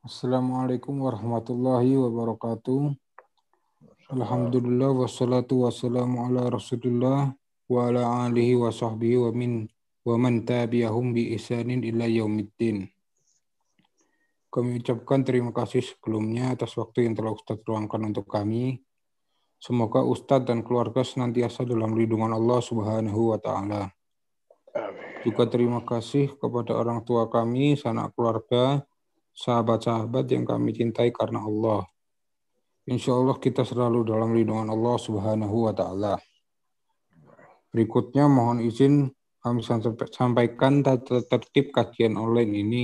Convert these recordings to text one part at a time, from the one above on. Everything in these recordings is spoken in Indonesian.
Assalamualaikum warahmatullahi wabarakatuh. Salam. Alhamdulillah wassalatu wassalamu ala Rasulillah wa ala alihi wa sahbihi wa man tabi'ahum bi ihsanin ila yaumiddin. Kami ucapkan terima kasih sebelumnya atas waktu yang telah Ustadz luangkan untuk kami. Semoga Ustadz dan keluarga senantiasa dalam lindungan Allah Subhanahu wa taala. Juga terima kasih kepada orang tua kami, sanak keluarga, sahabat-sahabat yang kami cintai karena Allah. Insya Allah kita selalu dalam lindungan Allah Subhanahu wa taala. Berikutnya mohon izin kami sampaikan tata tertib kajian online ini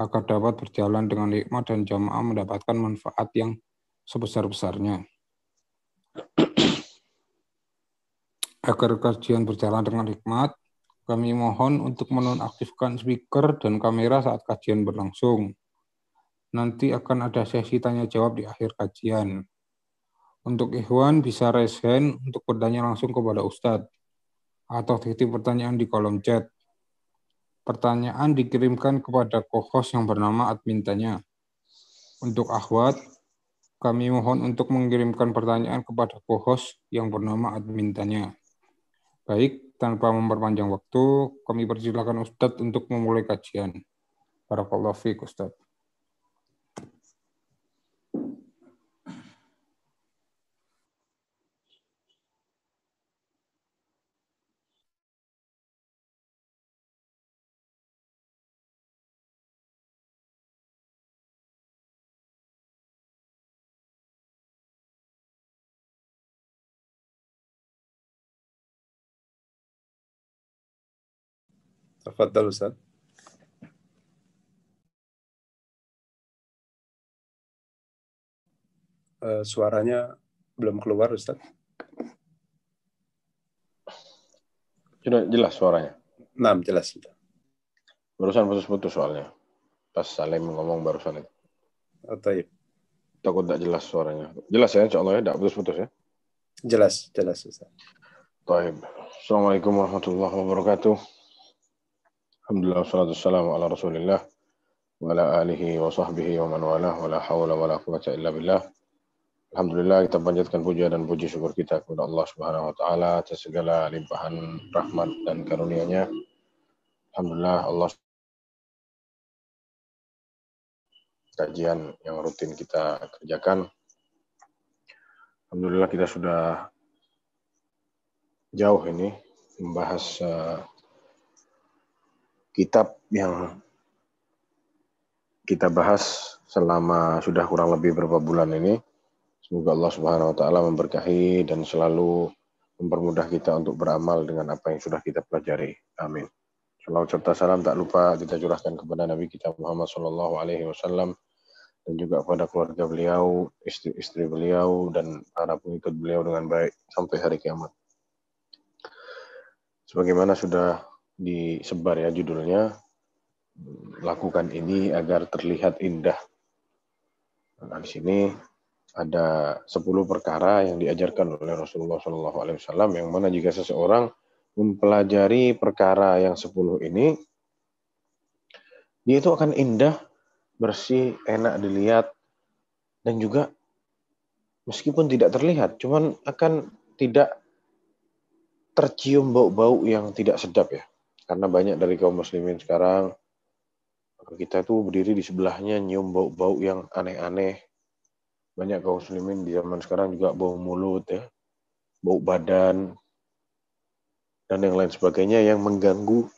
agar dapat berjalan dengan hikmat dan jamaah mendapatkan manfaat yang sebesar-besarnya. Agar kajian berjalan dengan hikmat, kami mohon untuk menonaktifkan speaker dan kamera saat kajian berlangsung. Nanti akan ada sesi tanya jawab di akhir kajian. Untuk ikhwan bisa raise hand untuk bertanya langsung kepada Ustadz atau titip pertanyaan di kolom chat. Pertanyaan dikirimkan kepada co-host yang bernama admin tanya. Untuk akhwat, kami mohon untuk mengirimkan pertanyaan kepada co-host yang bernama admin tanya. Baik, tanpa memperpanjang waktu, kami persilakan Ustadz untuk memulai kajian. Barakallahu fiik, Ustadz. Tafadhal Ustaz. Suaranya belum keluar Ustaz. Sudah jelas suaranya? Nah, jelas. Barusan putus-putus soalnya. Pas Salim ngomong barusan itu. Taib. Takut tidak jelas suaranya. Jelas ya, insya Allah ya, tidak putus-putus ya? Jelas Ustaz. Taib. Assalamualaikum warahmatullahi wabarakatuh. Alhamdulillah wassalatu wassalamu ala Rasulillah wa ala alihi wa sahbihi wa man walah wa la hawla wa la quwwata illa billah. Alhamdulillah kita panjatkan puja dan puji syukur kita kepada Allah Subhanahu wa taala atas segala limpahan rahmat dan karunia-Nya. Alhamdulillah Allah kajian yang rutin kita kerjakan. Alhamdulillah kita sudah jauh ini membahas kitab yang kita bahas selama sudah kurang lebih beberapa bulan ini. Semoga Allah Subhanahu wa taala memberkahi dan selalu mempermudah kita untuk beramal dengan apa yang sudah kita pelajari. Amin. Salawat serta salam tak lupa kita curahkan kepada Nabi kita Muhammad sallallahu alaihi wasallam dan juga kepada keluarga beliau, istri-istri beliau dan para pengikut beliau dengan baik sampai hari kiamat. Sebagaimana sudah disebar ya judulnya, lakukan ini agar terlihat indah. Nah, di sini ada 10 perkara yang diajarkan oleh Rasulullah SAW yang mana jika seseorang mempelajari perkara yang 10 ini, dia itu akan indah, bersih, enak dilihat, dan juga meskipun tidak terlihat, cuman akan tidak tercium bau-bau yang tidak sedap ya. Karena banyak dari kaum muslimin sekarang, kita tuh berdiri di sebelahnya nyium bau-bau yang aneh-aneh. Banyak kaum muslimin di zaman sekarang juga bau mulut ya, bau badan, dan yang lain sebagainya yang mengganggu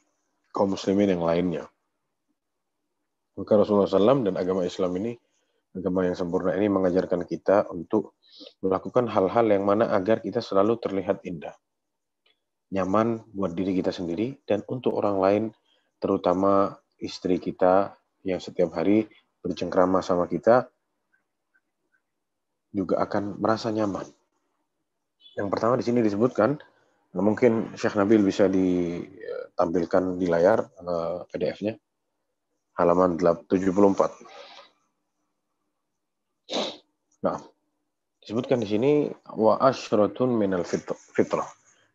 kaum muslimin yang lainnya. Maka Rasulullah SAW dan agama Islam ini, agama yang sempurna ini mengajarkan kita untuk melakukan hal-hal yang mana agar kita selalu terlihat indah. Nyaman buat diri kita sendiri dan untuk orang lain, terutama istri kita yang setiap hari bercengkrama sama kita, juga akan merasa nyaman. Yang pertama di sini disebutkan, mungkin Syekh Nabil bisa ditampilkan di layar PDF-nya, halaman 74. Nah, disebutkan di sini wa asyratun minal fitrah.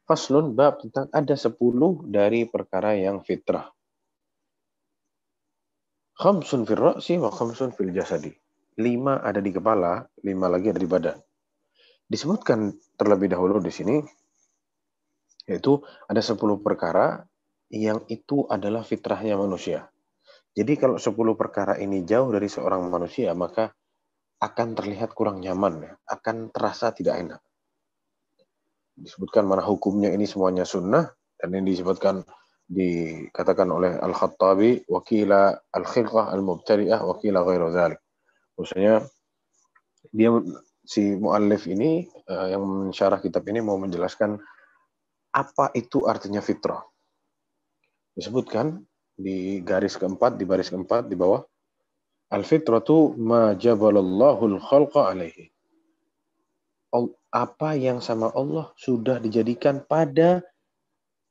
Faslun bab tentang ada 10 dari perkara yang fitrah. Khamsun fil ra'si wa khamsun fil jasadi. 5 ada di kepala, 5 lagi ada di badan. Disebutkan terlebih dahulu di sini, yaitu ada 10 perkara yang itu adalah fitrahnya manusia. Jadi kalau 10 perkara ini jauh dari seorang manusia, maka akan terlihat kurang nyaman, akan terasa tidak enak. Disebutkan mana hukumnya ini semuanya sunnah, dan ini dikatakan oleh Al-Khattabi, wakila al-khilqah al-mubtadi'ah, wakila ghairu dzalik. Maksudnya dia si muallif ini yang mensyarah kitab ini mau menjelaskan apa itu artinya fitrah. Disebutkan di garis keempat, di baris keempat di bawah, al-fitratu ma jabalallahu al-khalqa alaihi. Apa yang sama Allah sudah dijadikan pada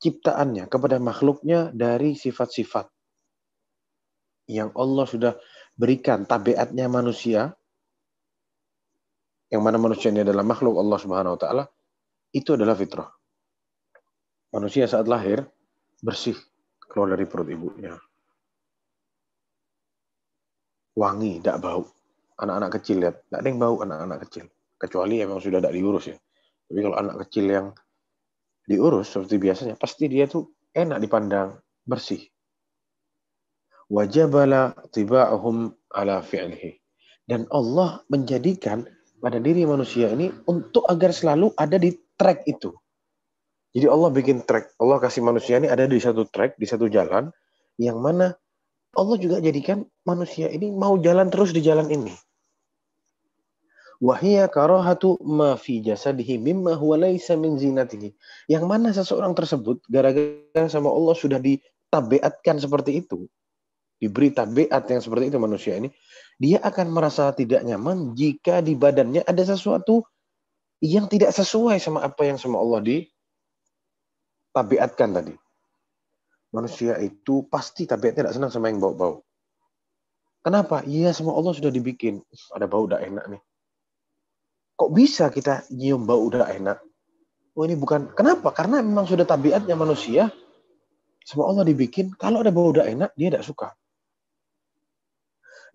ciptaannya, kepada makhluknya dari sifat-sifat yang Allah sudah berikan tabiatnya manusia, yang mana manusia ini adalah makhluk Allah Subhanahu wa taala, itu adalah fitrah. Manusia saat lahir bersih keluar dari perut ibunya. Wangi, tidak bau. Anak-anak kecil lihat, tidak ada yang bau anak-anak kecil. Kecuali memang sudah tidak diurus ya. Tapi kalau anak kecil yang diurus seperti biasanya, pasti dia tuh enak dipandang, bersih. Wajabala tiba'uhum ala fi'lihi. Dan Allah menjadikan pada diri manusia ini untuk agar selalu ada di track itu. Jadi Allah bikin track. Allah kasih manusia ini ada di satu track, di satu jalan, yang mana Allah juga jadikan manusia ini mau jalan terus di jalan ini. Wahia karahatu ma fi jasadihi mimma huwa laisa min zinatihi. Yang mana seseorang tersebut gara-gara sama Allah sudah ditabiatkan seperti itu. Diberi tabiat yang seperti itu manusia ini, dia akan merasa tidak nyaman jika di badannya ada sesuatu yang tidak sesuai sama apa yang sama Allah ditabiatkan tadi. Manusia itu pasti tabiatnya tidak senang sama yang bau-bau. Kenapa? Iya, sama Allah sudah dibikin. Ada bau udah enak nih. Kok bisa kita nyium bau udah enak? Oh ini bukan. Kenapa? Karena memang sudah tabiatnya manusia. Sama Allah dibikin. Kalau ada bau udah enak, dia tidak suka.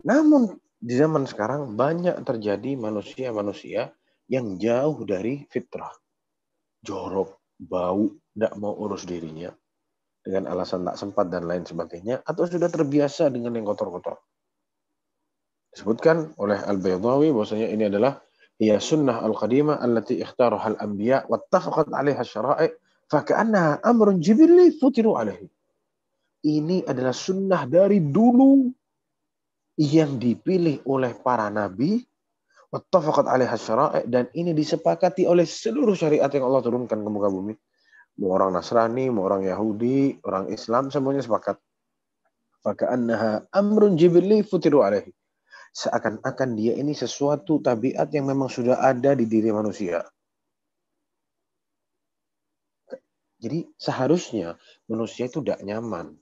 Namun di zaman sekarang banyak terjadi manusia-manusia yang jauh dari fitrah. Jorok, bau, tidak mau urus dirinya. Dengan alasan tak sempat dan lain sebagainya. Atau sudah terbiasa dengan yang kotor-kotor. Disebutkan oleh Al-Baydawi bahwasanya ini adalah hiya sunnah al-qadimah allati ikhtaraha al-anbiya wattafaqat 'alaiha asy-syara'i' fa ka'annaha amrun jibilli futiru 'alaihi. Ini adalah sunnah dari dulu yang dipilih oleh para nabi, wattafaqat 'alaiha asy-syara'i', dan ini disepakati oleh seluruh syariat yang Allah turunkan ke muka bumi. Mau orang Nasrani, mau orang Yahudi, orang Islam, semuanya sepakat. Fa ka'annaha amrun jibilli futiru 'alaihi. Seakan-akan dia ini sesuatu tabiat yang memang sudah ada di diri manusia. Jadi seharusnya manusia itu tidak nyaman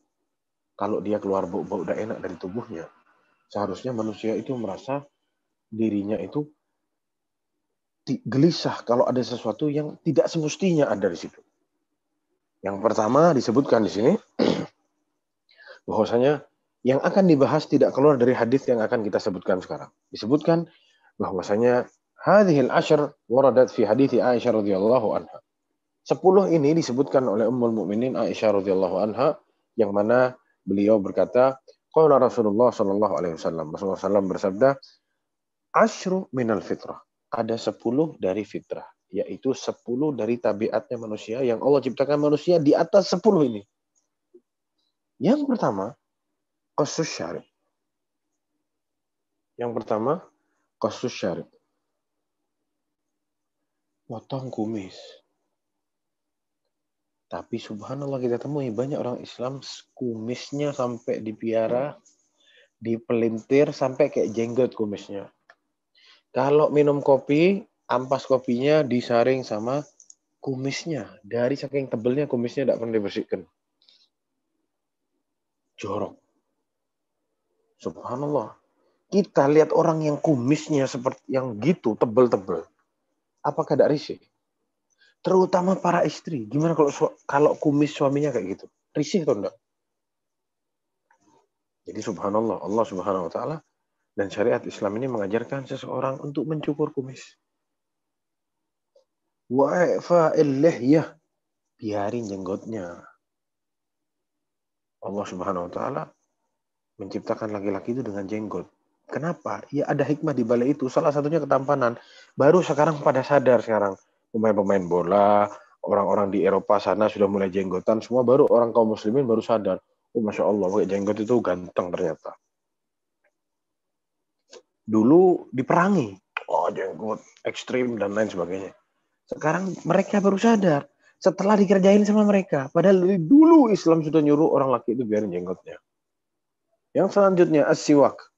kalau dia keluar bau-bau tidak enak dari tubuhnya. Seharusnya manusia itu merasa dirinya itu gelisah kalau ada sesuatu yang tidak semestinya ada di situ. Yang pertama disebutkan di sini bahwasanya yang akan dibahas tidak keluar dari hadis yang akan kita sebutkan sekarang. Disebutkan bahwasanya hadhil ashr waradat fi hadits Aisyah radhiyallahu anha. 10 ini disebutkan oleh Ummul Mukminin Aisyah radhiyallahu anha, yang mana beliau berkata, qala Rasulullah sallallahu alaihi wasallam. Rasulullah SAW bersabda, asyru minal fitrah. Ada 10 dari fitrah, yaitu 10 dari tabiatnya manusia yang Allah ciptakan manusia di atas 10 ini. Yang pertama, qasus syarib. Yang pertama, qasus syarib. Potong kumis. Tapi subhanallah kita temui banyak orang Islam kumisnya sampai dipiara, dipelintir sampai kayak jenggot kumisnya. Kalau minum kopi, ampas kopinya disaring sama kumisnya. Dari saking tebelnya kumisnya tidak pernah dibersihkan. Jorok. Subhanallah. Kita lihat orang yang kumisnya seperti yang gitu, tebel-tebel. Apakah tidak risih? Terutama para istri. Gimana kalau kumis suaminya kayak gitu? Risih atau enggak? Jadi subhanallah, Allah Subhanahu wa taala dan syariat Islam ini mengajarkan seseorang untuk mencukur kumis. Wa fa'il lihyah, biarin jenggotnya. Allah Subhanahu wa taala menciptakan laki-laki itu dengan jenggot. Kenapa? Ya ada hikmah di balik itu. Salah satunya ketampanan. Baru sekarang pada sadar sekarang. Pemain-pemain bola, orang-orang di Eropa sana sudah mulai jenggotan. Semua baru orang kaum muslimin baru sadar. Oh Masya Allah, pakai jenggot itu ganteng ternyata. Dulu diperangi. Oh jenggot ekstrim dan lain sebagainya. Sekarang mereka baru sadar. Setelah dikerjain sama mereka. Padahal dari dulu Islam sudah nyuruh orang laki itu biarin jenggotnya. Yang selanjutnya as-siwak.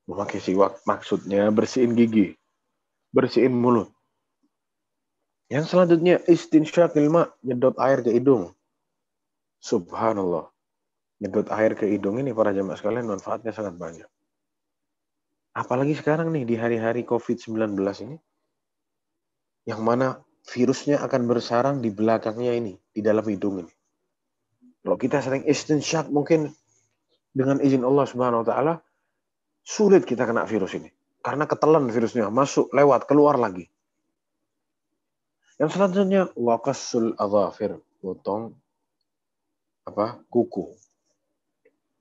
Memakai siwak maksudnya bersihin gigi, bersihin mulut. Yang selanjutnya istinsyaqil ma, nyedot air ke hidung. Subhanallah. Nyedot air ke hidung ini para jamaah sekalian manfaatnya sangat banyak. Apalagi sekarang nih di hari-hari COVID-19 ini yang mana virusnya akan bersarang di belakangnya ini, di dalam hidung ini. Kalau kita sering istinsyaq mungkin dengan izin Allah Subhanahu wa taala sulit kita kena virus ini. Karena ketelan virusnya, masuk, lewat, keluar lagi. Yang selanjutnya, waqassul adhafir, potong kuku.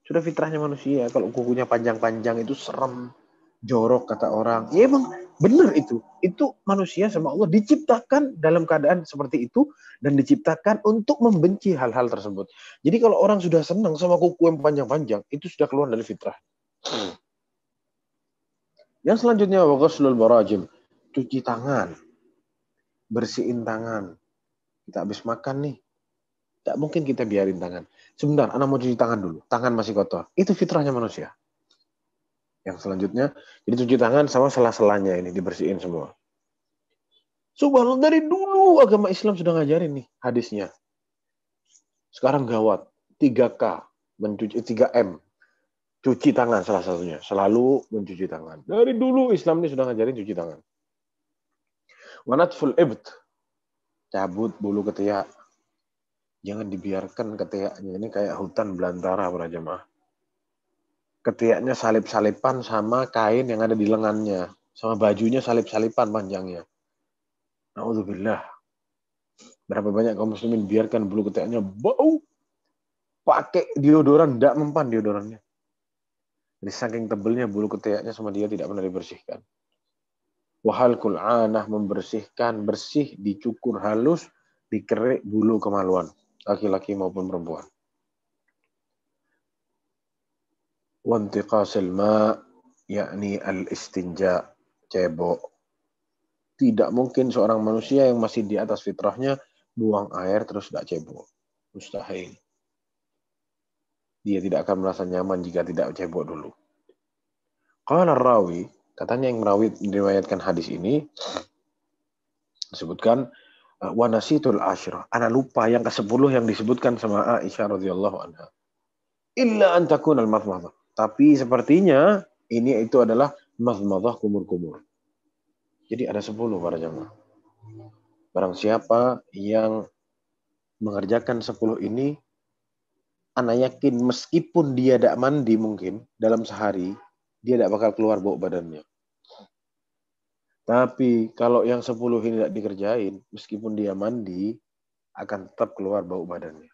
Sudah fitrahnya manusia, kalau kukunya panjang-panjang itu serem, jorok kata orang. Ya emang benar itu. Itu manusia sama Allah diciptakan dalam keadaan seperti itu dan diciptakan untuk membenci hal-hal tersebut. Jadi kalau orang sudah senang sama kuku yang panjang-panjang, itu sudah keluar dari fitrah. Yang selanjutnya waqaslul barajim, cuci tangan, bersihin tangan. Kita habis makan nih, tak mungkin kita biarin tangan. Sebentar, anak mau cuci tangan dulu. Tangan masih kotor. Itu fitrahnya manusia. Yang selanjutnya, jadi cuci tangan sama sela-selanya ini dibersihin semua. Subhanallah, dari dulu agama Islam sudah ngajarin nih hadisnya. Sekarang gawat, 3K, 3M. Cuci tangan salah satunya. Selalu mencuci tangan. Dari dulu Islam ini sudah ngajarin cuci tangan. Wanatful ibt. Cabut bulu ketiak. Jangan dibiarkan ketiaknya ini kayak hutan belantara para jemaah. Ketiaknya salip-salipan sama kain yang ada di lengannya. Sama bajunya salip-salipan panjangnya. Na'udzubillah. Berapa banyak kaum muslimin biarkan bulu ketiaknya bau. Pakai deodoran, tidak mempan deodorannya. Jadi saking tebelnya bulu ketiaknya sama dia tidak pernah dibersihkan. Wahal kul'anah, membersihkan, bersih, dicukur halus, dikerik bulu kemaluan. Laki-laki maupun perempuan. Wantiqasil ma, yakni al-istinja, cebok. Tidak mungkin seorang manusia yang masih di atas fitrahnya buang air terus tidak cebok. Mustahil. Dia tidak akan merasa nyaman jika tidak cebok dulu. Qala rawi, katanya yang meriwayatkan hadis ini disebutkan wa nasitul asyrah. Ana lupa yang ke-10 yang disebutkan sama Aisyah radhiyallahu anha. Illa an takuna al-madmadah. Tapi sepertinya itu adalah madmadah kumur-kumur. Jadi ada 10 para jamaah. Barang siapa yang mengerjakan 10 ini, ana yakin meskipun dia tidak mandi mungkin dalam sehari, dia tidak bakal keluar bau badannya. Tapi kalau yang 10 ini tidak dikerjain, meskipun dia mandi, akan tetap keluar bau badannya.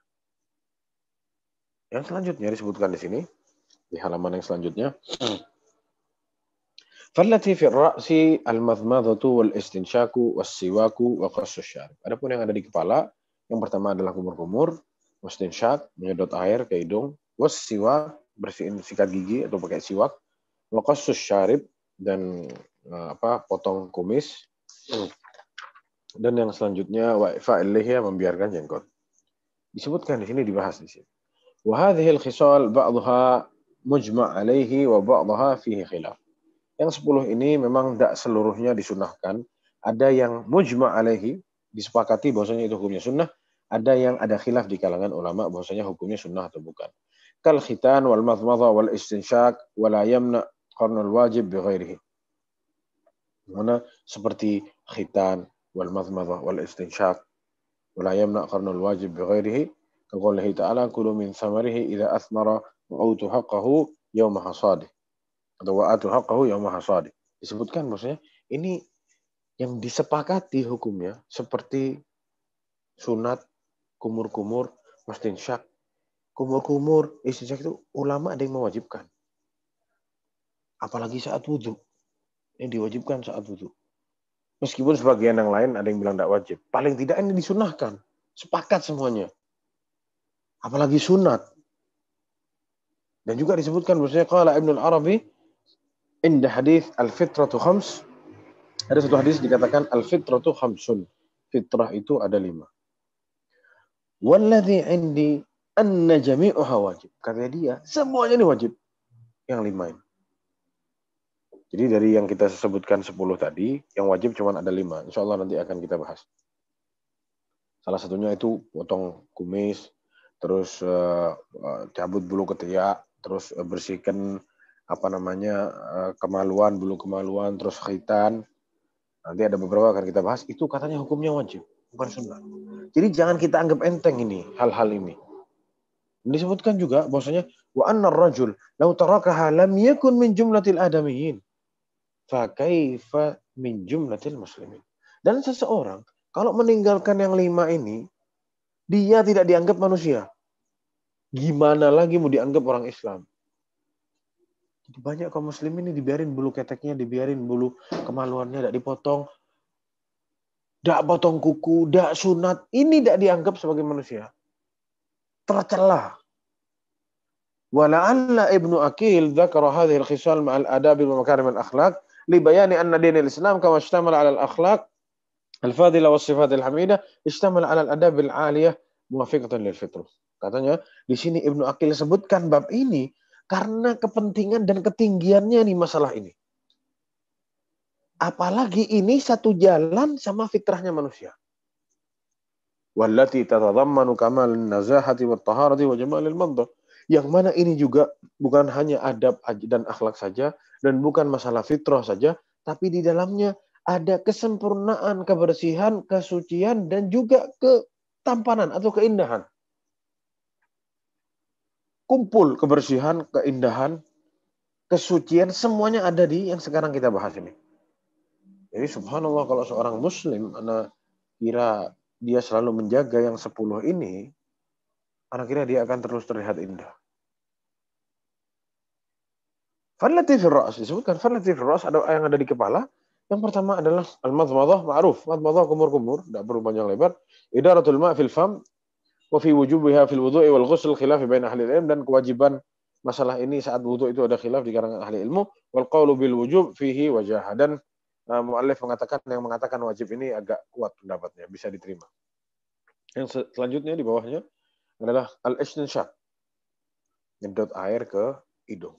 Yang selanjutnya disebutkan di sini, di halaman yang selanjutnya. Fallati fi ar-ra'si al-madmadatu wal-istinsyaku was-siwaku wa qassus syarib. Adapun yang ada di kepala, yang pertama adalah kumur-kumur, wastinsyak, menyedot air ke hidung, was-siwak, bersihin sikat gigi atau pakai siwak, wa qassus syarib, dan potong kumis. Dan yang selanjutnya wa fa'il lihya, membiarkan jenggot. Disebutkan di sini, dibahas di sini. Wa hadhihi al-khisal ba'daha mujma' alaihi wa ba'daha fihi khilaf. Yang 10 ini memang tidak seluruhnya disunahkan. Ada yang mujma' alaihi, disepakati bahwasanya itu hukumnya sunnah. Ada yang ada khilaf di kalangan ulama bahwasanya hukumnya sunnah atau bukan. Kal khitan wal madmadha wal istinsyak wa la yamna qarnul wajib bi ghairihi. Mana seperti khitan wal madmadha wal istinsyak wa la yamna qarnul wajib bi ghairihi. Kaqoulihi ta'ala kulu min thamarihi idza athmara Wa'atu haqqahu yauma hasadih. Atau wa'atu haqqahu yauma hasadih. Disebutkan maksudnya ini yang disepakati hukumnya seperti sunat, kumur-kumur, mastinsyak. Kumur-kumur, istinsyak itu ulama ada yang mewajibkan. Apalagi saat wudhu. Yang diwajibkan saat wudhu. Meskipun sebagian yang lain ada yang bilang tidak wajib. Paling tidak ini disunahkan. Sepakat semuanya. Apalagi sunat. Dan juga disebutkan bahwasanya qala Ibnu Arabi inda hadis al-fitratu khams. Ada satu hadis dikatakan al-fitratu khamsun. Fitrah itu ada 5. Walladzi indi anna jami'uha wajib. Kata dia, semuanya ini wajib. Yang 5 ini. Jadi dari yang kita sebutkan 10 tadi, yang wajib cuma ada 5. Insya Allah nanti akan kita bahas. Salah satunya itu potong kumis, terus cabut bulu ketiak, terus bersihkan kemaluan, bulu kemaluan, terus khitan. Nanti ada beberapa akan kita bahas. Itu katanya hukumnya wajib, bukan sunnah. Jadi jangan kita anggap enteng ini, hal-hal ini. Disebutkan juga bahwasanya wa anna ar-rajul law tarakaha lam yakun min jumlatil adamiyyin. Fa kaifa min jumlatil muslimin. Dan seseorang kalau meninggalkan yang 5 ini, dia tidak dianggap manusia. Gimana lagi mau dianggap orang Islam? Jadi banyak kaum muslimin ini dibiarin bulu keteknya, dibiarin bulu kemaluannya, tidak dipotong. Tidak potong kuku, tidak sunat. Ini tidak dianggap sebagai manusia. Tercela. Wala'alla Ibnu Aqil dzakara hadhihi al-khisal ma'al adab wa makarim al-akhlaq li bayani anna din al-Islam kama ishtamal 'ala al-akhlaq al-fadila was sifat al-hamidah ishtamal 'ala al-adab al-'aliyah muwafiqatan lil fitrah. Katanya di sini Ibnu Aqil sebutkan bab ini karena kepentingan dan ketinggiannya nih masalah ini. Apalagi ini satu jalan sama fitrahnya manusia. Wallati tatadhammanu kamal an-nazahati wat taharati wa jamal al-manzar. Yang mana ini juga bukan hanya adab dan akhlak saja dan bukan masalah fitrah saja, tapi di dalamnya ada kesempurnaan, kebersihan, kesucian dan juga ketampanan atau keindahan. Kumpul kebersihan, keindahan, kesucian semuanya ada di yang sekarang kita bahas ini. Jadi subhanallah kalau seorang muslim anak kira dia selalu menjaga yang 10 ini, anak kira dia akan terus terlihat indah. Fallati fil ra's, disebutkan fallati fil ra's ada yang ada di kepala. Yang pertama adalah al-madmadah, ma'ruf. Madmadah kumur-kumur, tidak perlu panjang lebar. Idaratul ma' fil fam wa fi wujubiha fil wudhu'i wal ghusl khilaf bain ahli ilm, dan kewajiban masalah ini saat wudu itu ada khilaf di kalangan ahli ilmu. Wal qawlu bil wujub fihi wajah, dan mu'allif mengatakan wajib ini agak kuat pendapatnya, bisa diterima. Yang selanjutnya di bawahnya adalah al-istinsyak. Nyedot air ke hidung.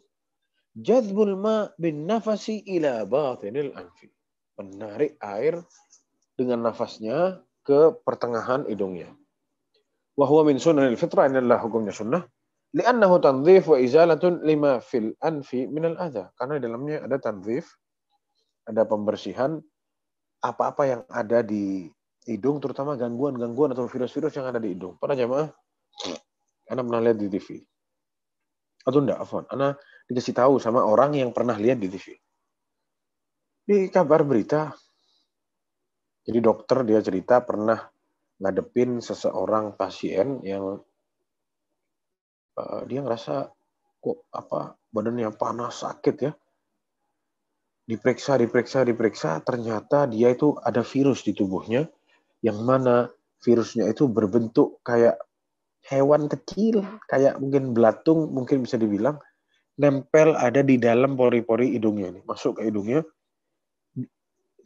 Jadzbul ma bin nafasi ila batinil anfi. Menarik air dengan nafasnya ke pertengahan hidungnya. Wa huwa min sunnanil fitrah, ini adalah hukumnya sunnah. Li'annahu tanzif wa izalatun lima fil anfi minal adha. Karena di dalamnya ada tanzif, ada pembersihan apa-apa yang ada di hidung, terutama gangguan-gangguan atau virus-virus yang ada di hidung. Para jamaah, Anda pernah lihat di TV? Atau enggak, Afwan? Anda dikasih tahu sama orang yang pernah lihat di TV. Di kabar berita, jadi dokter dia cerita pernah ngadepin seseorang pasien yang dia ngerasa kok badannya panas, sakit ya. Diperiksa, ternyata dia itu ada virus di tubuhnya, yang mana virusnya itu berbentuk kayak hewan kecil, kayak mungkin belatung, mungkin bisa dibilang, nempel ada di dalam pori-pori hidungnya ini, masuk ke hidungnya.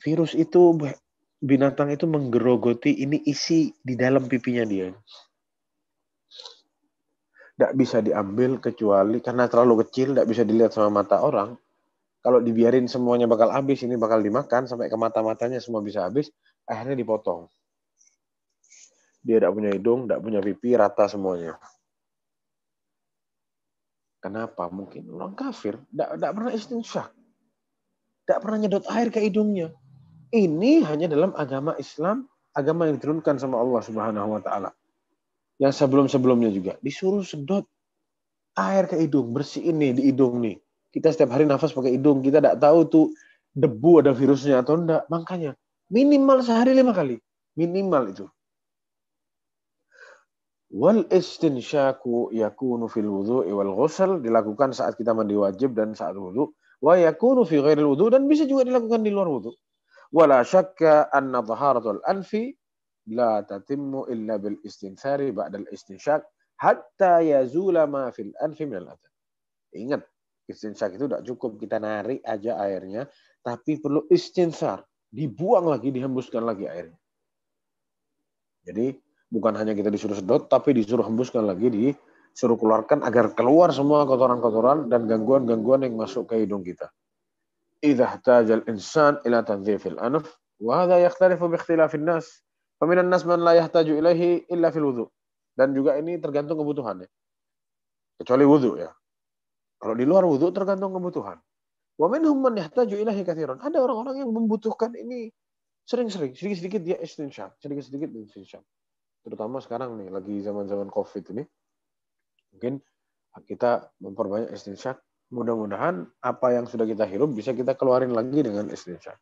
Virus itu, binatang itu menggerogoti ini isi di dalam pipinya dia. Tidak bisa diambil kecuali karena terlalu kecil, tidak bisa dilihat sama mata orang. Kalau dibiarin semuanya bakal habis, ini bakal dimakan sampai ke mata-matanya semua bisa habis, akhirnya dipotong. Dia tidak punya hidung, tidak punya pipi, rata semuanya. Kenapa? Mungkin orang kafir, tidak pernah istinsyak, tidak pernah nyedot air ke hidungnya. Ini hanya dalam agama Islam, agama yang diturunkan sama Allah Subhanahu wa Ta'ala. Yang sebelum-sebelumnya juga disuruh sedot. air ke hidung, bersihin nih di hidung nih. Kita setiap hari nafas pakai hidung, kita tidak tahu tuh debu ada virusnya atau enggak. Makanya minimal sehari 5 kali. Minimal itu. Wal istinsyaku yakunu fil wudhu'i wal ghusl, dilakukan saat kita mandi wajib dan saat wudhu. Wa yakunu fi ghairil wudhu, dan bisa juga dilakukan di luar wudhu. Wala syakka anna taharatul anfi la tatimmu illa bil istinthari ba'dal istinsyak hatta yazula ma fil anfi minal adhan. Ingat, istinsyak itu tidak cukup kita narik aja airnya, tapi perlu istinthar, dibuang lagi, dihembuskan lagi airnya. Jadi bukan hanya kita disuruh sedot, tapi disuruh hembuskan lagi, disuruh keluarkan agar keluar semua kotoran-kotoran dan gangguan-gangguan yang masuk ke hidung kita. Idza ihtajal insan ila tanzifil anf, wa hadha yakhtalifu bi ikhtilafin nas. Faminan nas man la yahtaju ilaihi illa fil wudu. Dan juga ini tergantung kebutuhannya. Kecuali wudu ya. Kalau di luar wudu tergantung kebutuhan. Wa minhum man yahtaju ilaihi katsiran. Ada orang-orang yang membutuhkan ini sering-sering, sedikit-sedikit dia istinsyak, sedikit-sedikit istinsyak. Terutama sekarang nih, lagi zaman-zaman COVID ini, mungkin kita memperbanyak istinsyak. Mudah-mudahan apa yang sudah kita hirup bisa kita keluarin lagi dengan istinsyak.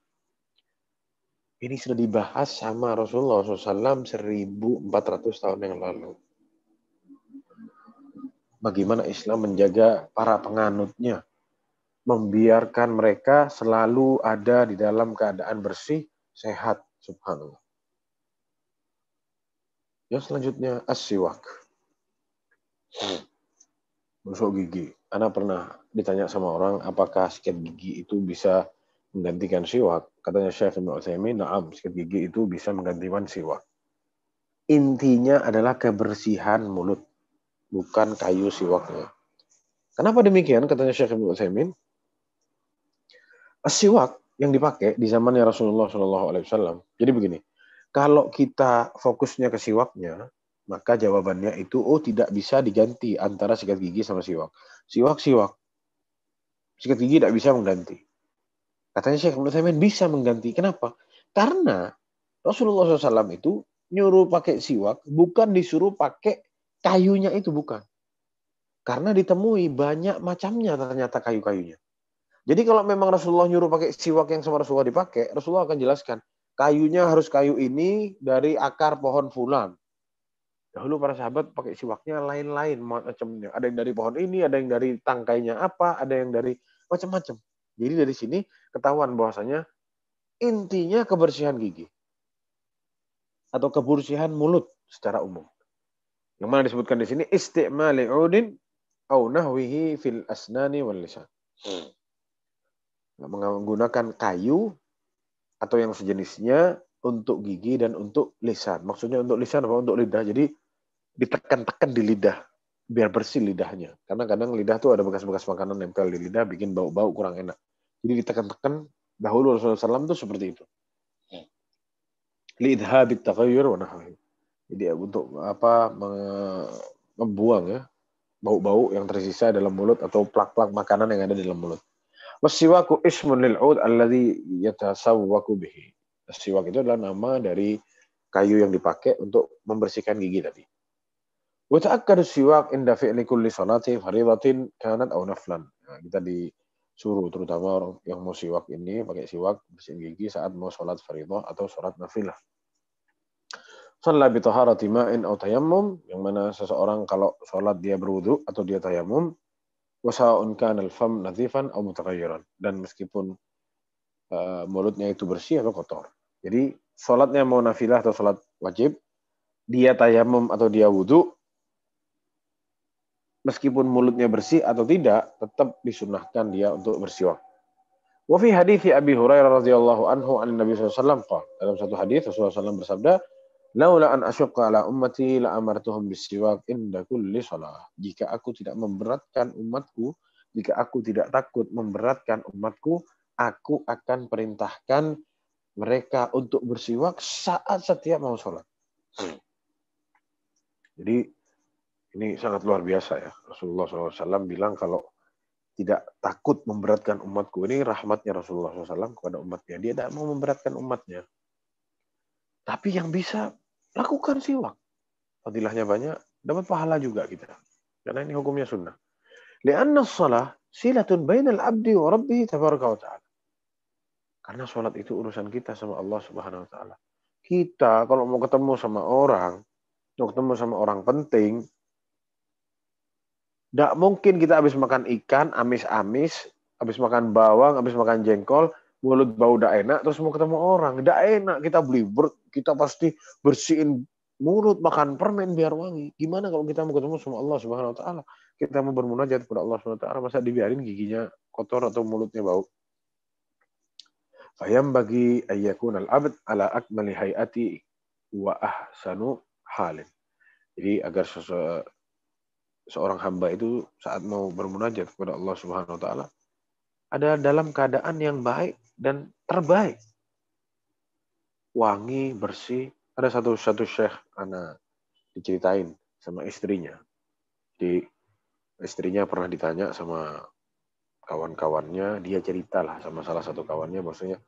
Ini sudah dibahas sama Rasulullah SAW 1400 tahun yang lalu. Bagaimana Islam menjaga para penganutnya, membiarkan mereka selalu ada di dalam keadaan bersih, sehat, subhanallah. Yang selanjutnya as-siwak. Gosok gigi. Ana pernah ditanya sama orang apakah sikat gigi itu bisa menggantikan siwak. Katanya Syekh Ibnu Utsaimin, na'am, sikat gigi itu bisa menggantikan siwak. Intinya adalah kebersihan mulut, bukan kayu siwaknya. Kenapa demikian? Katanya Syekh Ibnu Utsaimin, as-siwak yang dipakai di zamannya Rasulullah SAW. Jadi begini, kalau kita fokusnya ke siwaknya, maka jawabannya itu, tidak bisa diganti antara sikat gigi sama siwak. Siwak. Sikat gigi tidak bisa mengganti. Katanya Syekh Ibnu Utsaimin bisa mengganti. Kenapa? Karena Rasulullah SAW itu nyuruh pakai siwak, bukan disuruh pakai kayunya itu, bukan. Karena ditemui banyak macamnya ternyata kayu-kayunya. Jadi kalau memang Rasulullah nyuruh pakai siwak yang sama Rasulullah dipakai, Rasulullah akan jelaskan, kayunya harus kayu ini dari akar pohon fulan. Dahulu para sahabat pakai siwaknya lain-lain macamnya. Ada yang dari pohon ini, ada yang dari tangkainya apa, ada yang dari macam-macam. Jadi dari sini ketahuan bahwasanya intinya kebersihan gigi atau kebersihan mulut secara umum. Yang mana disebutkan di sini istimali udin au nahwihi fil asnani wal lisan. Menggunakan kayu atau yang sejenisnya untuk gigi dan untuk lisan. Maksudnya untuk lisan apa? Untuk lidah. Jadi ditekan-tekan di lidah biar bersih lidahnya. Karena kadang lidah tuh ada bekas-bekas makanan nempel di lidah bikin bau-bau kurang enak. Jadi ditekan-tekan. Dahulu Rasulullah SAW itu seperti itu. Li'idhabit taghayyur wa nahwi. Jadi untuk membuang ya bau-bau yang tersisa dalam mulut atau plak-plak makanan yang ada di dalam mulut. Wasiwaku ismun lil 'ud alladhi yatasawwaku bihi. Siwak itu adalah nama dari kayu yang dipakai untuk membersihkan gigi tadi. Wa ta'akkadu siwak inda fi'li kulli salati fardhatin kanat aw naflan. Nah, kita disuruh terutama orang yang mau siwak ini pakai siwak bersihin gigi saat mau salat fardhah atau salat nafilah. Shalla bi taharati ma'in aw tayammum, yang mana seseorang kalau salat dia berwudu atau dia tayammum, wa sa'un kana al-fam nadhifan aw mutaghayyiran, dan meskipun mulutnya itu bersih atau kotor. Jadi salatnya mau nafilah atau salat wajib, dia tayammum atau dia wudu, meskipun mulutnya bersih atau tidak, tetap disunahkan dia untuk bersiwak. Wa fi hadithi Abi Hurairah radhiyallahu anhu an Nabi sallallahu alaihi wasallam, dalam satu hadis Rasulullah SAW bersabda, laula an asyqa ala ummati la amartuhum bisiwak inda kulli shalah. Jika aku tidak memberatkan umatku, jika aku tidak takut memberatkan umatku, aku akan perintahkan mereka untuk bersiwak saat setiap mau sholat. Jadi ini sangat luar biasa ya. Rasulullah SAW bilang kalau tidak takut memberatkan umatku. Ini rahmatnya Rasulullah SAW kepada umatnya. Dia tidak mau memberatkan umatnya. Tapi yang bisa lakukan siwak. Fadilahnya banyak, dapat pahala juga kita. Karena ini hukumnya sunnah. Lianna shalah silatun bainal abdi wa rabbih tabaraka wa ta'ala. Karena sholat itu urusan kita sama Allah Subhanahu wa ta'ala. Kita kalau mau ketemu sama orang penting, tidak mungkin kita habis makan ikan, amis-amis, habis makan bawang, habis makan jengkol, mulut bau tidak enak, terus mau ketemu orang. Tidak enak, kita pasti bersihin mulut, makan permen biar wangi. Gimana kalau kita mau ketemu sama Allah Subhanahu wa ta'ala? Kita mau bermunajat kepada Allah Subhanahu wa ta'ala, masa dibiarin giginya kotor atau mulutnya bau? Fayam bagi ayyakun al-abd ala akmali hayati wa ahsanu halin. Jadi agar seorang hamba itu saat mau bermunajat kepada Allah Subhanahu wa ta'ala ada dalam keadaan yang baik dan terbaik. Wangi, bersih. Ada satu syekh anak diceritain sama istrinya. Di istrinya pernah ditanya sama kawan-kawannya, dia ceritalah sama salah satu kawannya, maksudnya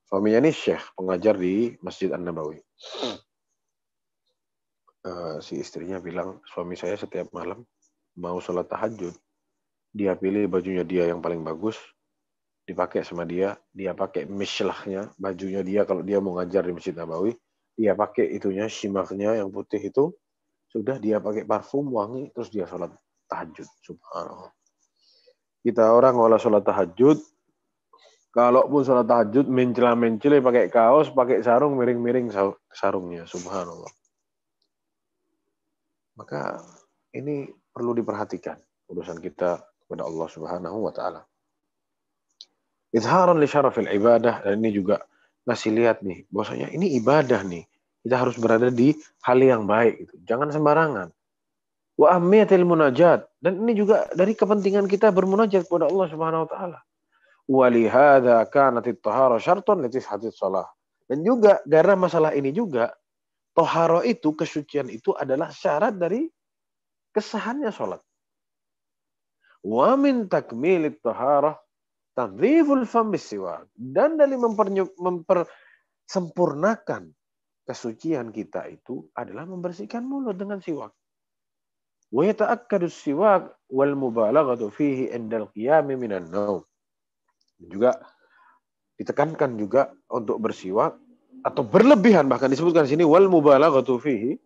suaminya ini syekh, pengajar di Masjid An-Nabawi. Si istrinya bilang, suami saya setiap malam mau sholat tahajud, dia pilih bajunya dia yang paling bagus, dipakai sama dia pakai mishlahnya, bajunya dia kalau dia mau ngajar di Masjid Nabawi, dia pakai itunya, shimaknya yang putih itu, sudah dia pakai parfum wangi, terus dia sholat tahajud. Subhanallah. Kita orang kalau sholat tahajud, kalaupun sholat tahajud, mencela-mencela pakai kaos, pakai sarung, miring-miring sarungnya. Subhanallah. Maka ini perlu diperhatikan urusan kita kepada Allah Subhanahu wa ta'ala. Izharan li syarafil ibadah, dan ini juga ngasih lihat nih, bahwasanya ini ibadah nih. Kita harus berada di hal yang baik. Gitu. Jangan sembarangan. Wa ahmiyatil munajat, dan ini juga dari kepentingan kita bermunajat kepada Allah Subhanahu wa ta'ala. Wa lihadza kanat at-tahara syartan li sihhatis shalah. Dan juga karena masalah ini juga tahara itu, kesucian itu adalah syarat dari kesahannya sholat. Wa min takmilit tahara tadhiful fam bisiwak. Dan dari mempersempurnakan kesucian kita itu adalah membersihkan mulut dengan siwak. Wa yata'akkadu siwak wal mubalaghatu fihi indal qiyam minan naum. Juga ditekankan juga untuk bersiwak atau berlebihan, bahkan disebutkan di sini wal mubalaghatu fihi,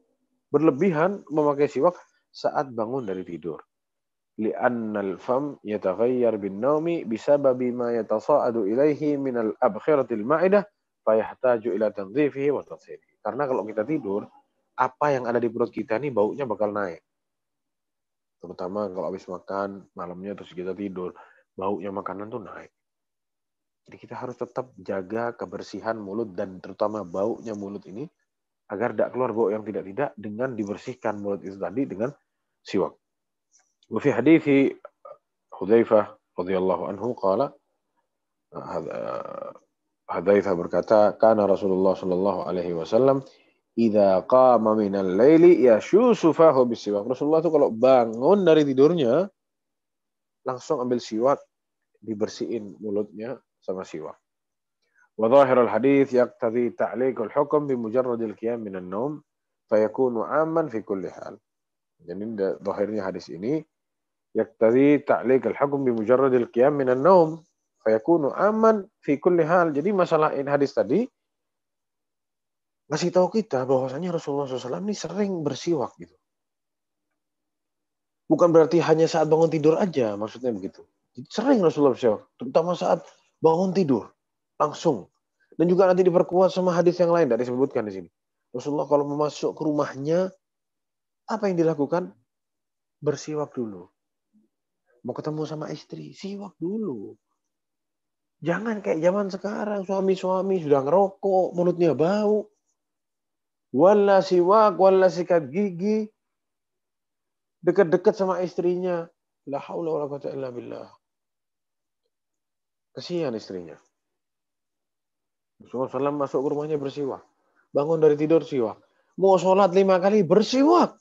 berlebihan memakai siwak saat bangun dari tidur. Li'annal fam yataghayyar bin naumi bisababi ma yatasa'adu ilaihi minal abkhiratil ma'idah fayahtaju ila tanzifihi wa tathhirihi. Karena kalau kita tidur, apa yang ada di perut kita ini baunya bakal naik. Terutama kalau habis makan malamnya terus kita tidur, baunya makanan tuh naik. Jadi kita harus tetap jaga kebersihan mulut dan terutama baunya mulut ini agar tidak keluar bau yang tidak-tidak dengan dibersihkan mulut itu tadi dengan siwak. Wa fi hadithi Hudzaifah radhiyallahu anhu qala, Hudzaifah berkata, kana Rasulullah sallallahu alaihi wasallam idza qama minal laili yashusu fahu bisiwak. Rasulullah itu kalau bangun dari tidurnya langsung ambil siwak, dibersihin mulutnya sama siwak. Wa dhahirul hadits yaqtadi ta'liqul hukm bi mujarradil qiyam minan naum fayakunu 'amman fi kulli hal. Jadi zahirnya hadis ini yaqtadi ta'liqul hukm bi mujarradil qiyam minan naum fayakunu 'amman fi kulli hal. Jadi masalah ini hadis tadi ngasih tahu kita bahwasanya Rasulullah SAW ini sering bersiwak gitu. Bukan berarti hanya saat bangun tidur aja, maksudnya begitu. Sering Rasulullah bersiwak, terutama saat bangun tidur langsung. Dan juga nanti diperkuat sama hadis yang lain tidak disebutkan di sini. Rasulullah kalau mau masuk ke rumahnya, apa yang dilakukan? Bersiwak dulu. Mau ketemu sama istri, siwak dulu. Jangan kayak zaman sekarang, suami-suami sudah ngerokok, mulutnya bau. Wala siwak, wala sikat gigi. Dekat-dekat sama istrinya. La haula wala quwwata illa billah. Kasihan istrinya. Rasulullah SAW masuk ke rumahnya bersiwak. Bangun dari tidur siwak. Mau sholat 5 kali bersiwak.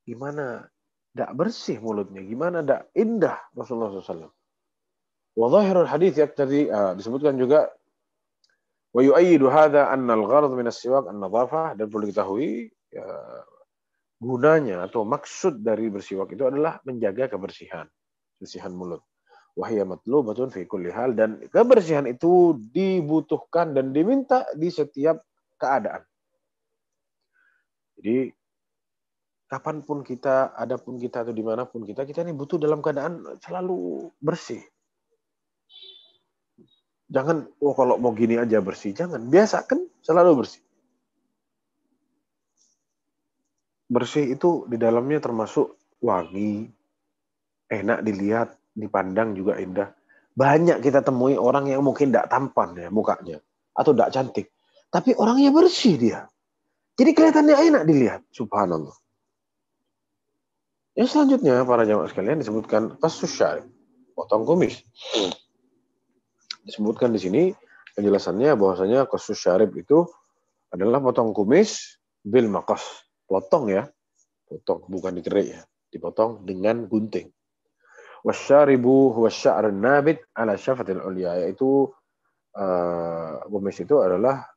Gimana tidak bersih mulutnya? Gimana tidak indah Rasulullah SAW? Wa dhahirul hadits yaqtadi, disebutkan juga wa yu'ayyidu hadza anna al-gharad min as-siwak an-nadhafah, dan perlu diketahui ya, gunanya atau maksud dari bersiwak itu adalah menjaga kebersihan mulut. Wahya matlubatun fi kulli hal, dan kebersihan itu dibutuhkan dan diminta di setiap keadaan. Jadi kapanpun kita, adapun kita atau dimanapun kita ini butuh dalam keadaan selalu bersih. Jangan, kalau mau gini aja bersih. Jangan, biasakan selalu bersih. Bersih itu di dalamnya termasuk wangi, enak dilihat, dipandang juga indah. Banyak kita temui orang yang mungkin tidak tampan ya mukanya, atau tidak cantik. Tapi orangnya bersih dia. Jadi kelihatannya enak dilihat, subhanallah. Yang selanjutnya, para jamaah sekalian, disebutkan qasus syarib, potong kumis. Disebutkan di sini penjelasannya bahwasanya qasus syarib itu adalah potong kumis bil maqas. Potong ya, potong bukan dikerik ya, dipotong dengan gunting. Wasyaribu huwa sya'run nabit ala syafatil ulya, yaitu kumis itu adalah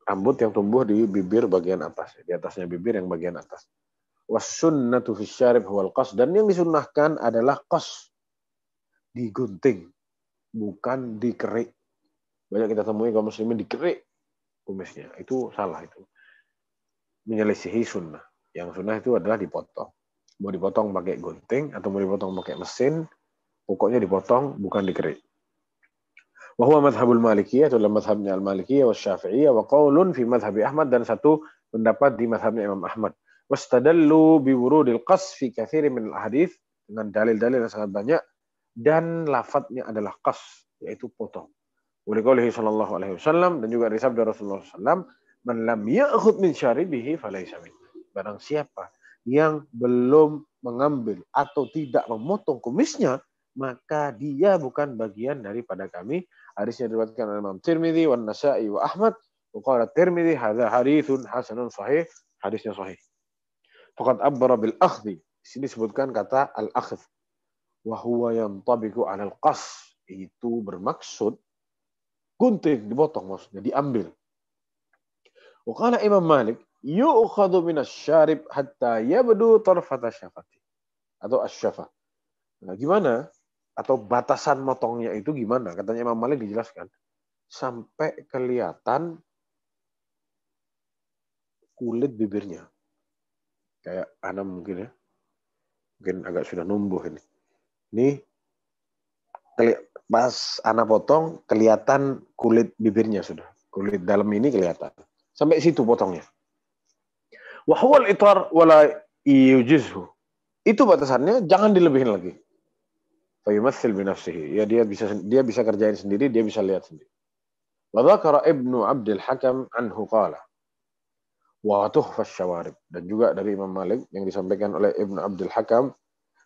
rambut yang tumbuh di bibir bagian atas, di atasnya bibir yang bagian atas. Wasunnatu fi syarib huwal qas, dan yang disunnahkan adalah qas, digunting, bukan dikerik. Banyak kita temui kaum muslimin dikerik kumisnya, itu salah, itu menyelisihi sunnah. Yang sunnah itu adalah dipotong. Mau dipotong pakai gunting atau mau dipotong pakai mesin, pokoknya dipotong, bukan dikerik. Wa huwa madhhabul Malikiyah, itu adalah madhabnya al-Malikiyah wa Syafi'iyah, wa qaulun fi madhhabi Ahmad, dan satu pendapat di madhabnya Imam Ahmad. Wastadallu bi wurudil qas fi katsirin min al-hadits, dengan dalil-dalil yang sangat banyak, dan lafadznya adalah qas, yaitu potong. Wa liqaulihi sallallahu alaihi wasallam, dan juga dari sabda Rasulullah sallallahu alaihi wasallam, man lam ya'khudh min syaribihi falaysa min. Barang siapa yang belum mengambil atau tidak memotong kumisnya, maka dia bukan bagian daripada kami. Hadisnya diriwayatkan oleh Imam Tirmidzi wan Nasa'i wa Ahmad. Wa qala Tirmidzi hadza haditsun hasanun sahih. Hadisnya sahih. Faqad abbara bil akhdhi. Di sini disebutkan kata al-akhdh. Wa huwa yantabiqu 'ala al-qas. Itu bermaksud gunting, dipotong maksudnya, diambil. Wa qala Imam Malik, yu'khadhu min asy-syarib hatta yabdu tarfata syafati, atau asy-syafa. Nah, gimana? Atau batasan motongnya itu gimana? Katanya Imam Malik dijelaskan sampai kelihatan kulit bibirnya. Kayak anak mungkin ya. Mungkin agak sudah numbuh ini. Ini pas anak potong kelihatan kulit bibirnya sudah. Kulit dalam ini kelihatan. Sampai situ potongnya. Wa huwal itar wala yujizhu. Itu batasannya, jangan dilebihin lagi. Fa yumatsil bi nafsihi. Ya dia bisa kerjain sendiri, dia bisa lihat sendiri. Wa dzakara Ibnu Abdul Hakam anhu qala wa tuhfa syawarib, dan juga dari Imam Malik yang disampaikan oleh Ibnu Abdul Hakam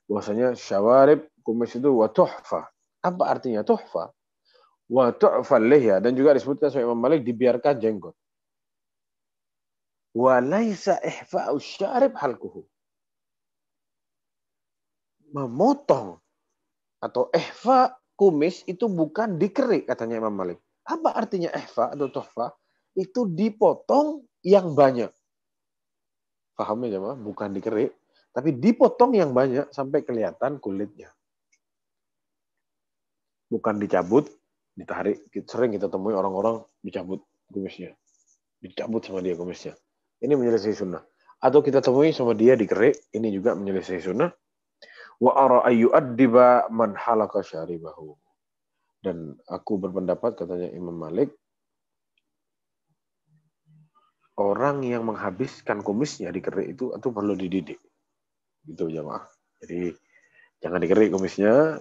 bahwasanya syawarib kumis itu wa tuhfa. Apa artinya tuhfa? Wa tu'fa lihya, dan juga disebutkan oleh Imam Malik dibiarkan jenggot. Wa laisa ihfa'u syarib halquhu. Memotong atau ihfa kumis itu bukan dikerik, katanya Imam Malik. Apa artinya ihfa atau tuhfa? Itu dipotong yang banyak. Pahamnya jemaah? Bukan dikerik, tapi dipotong yang banyak sampai kelihatan kulitnya. Bukan dicabut, ditarik. Sering kita temui orang-orang dicabut kumisnya. Dicabut sama dia kumisnya. Ini menyelesaikan sunnah. Atau kita temui sama dia dikerik, ini juga menyelesaikan sunnah. Wa ara ayyu'addiba man halaka syaribahu. Dan aku berpendapat, katanya Imam Malik, orang yang menghabiskan kumisnya dikerik itu perlu dididik. Gitu jemaah. Jadi jangan dikerik kumisnya,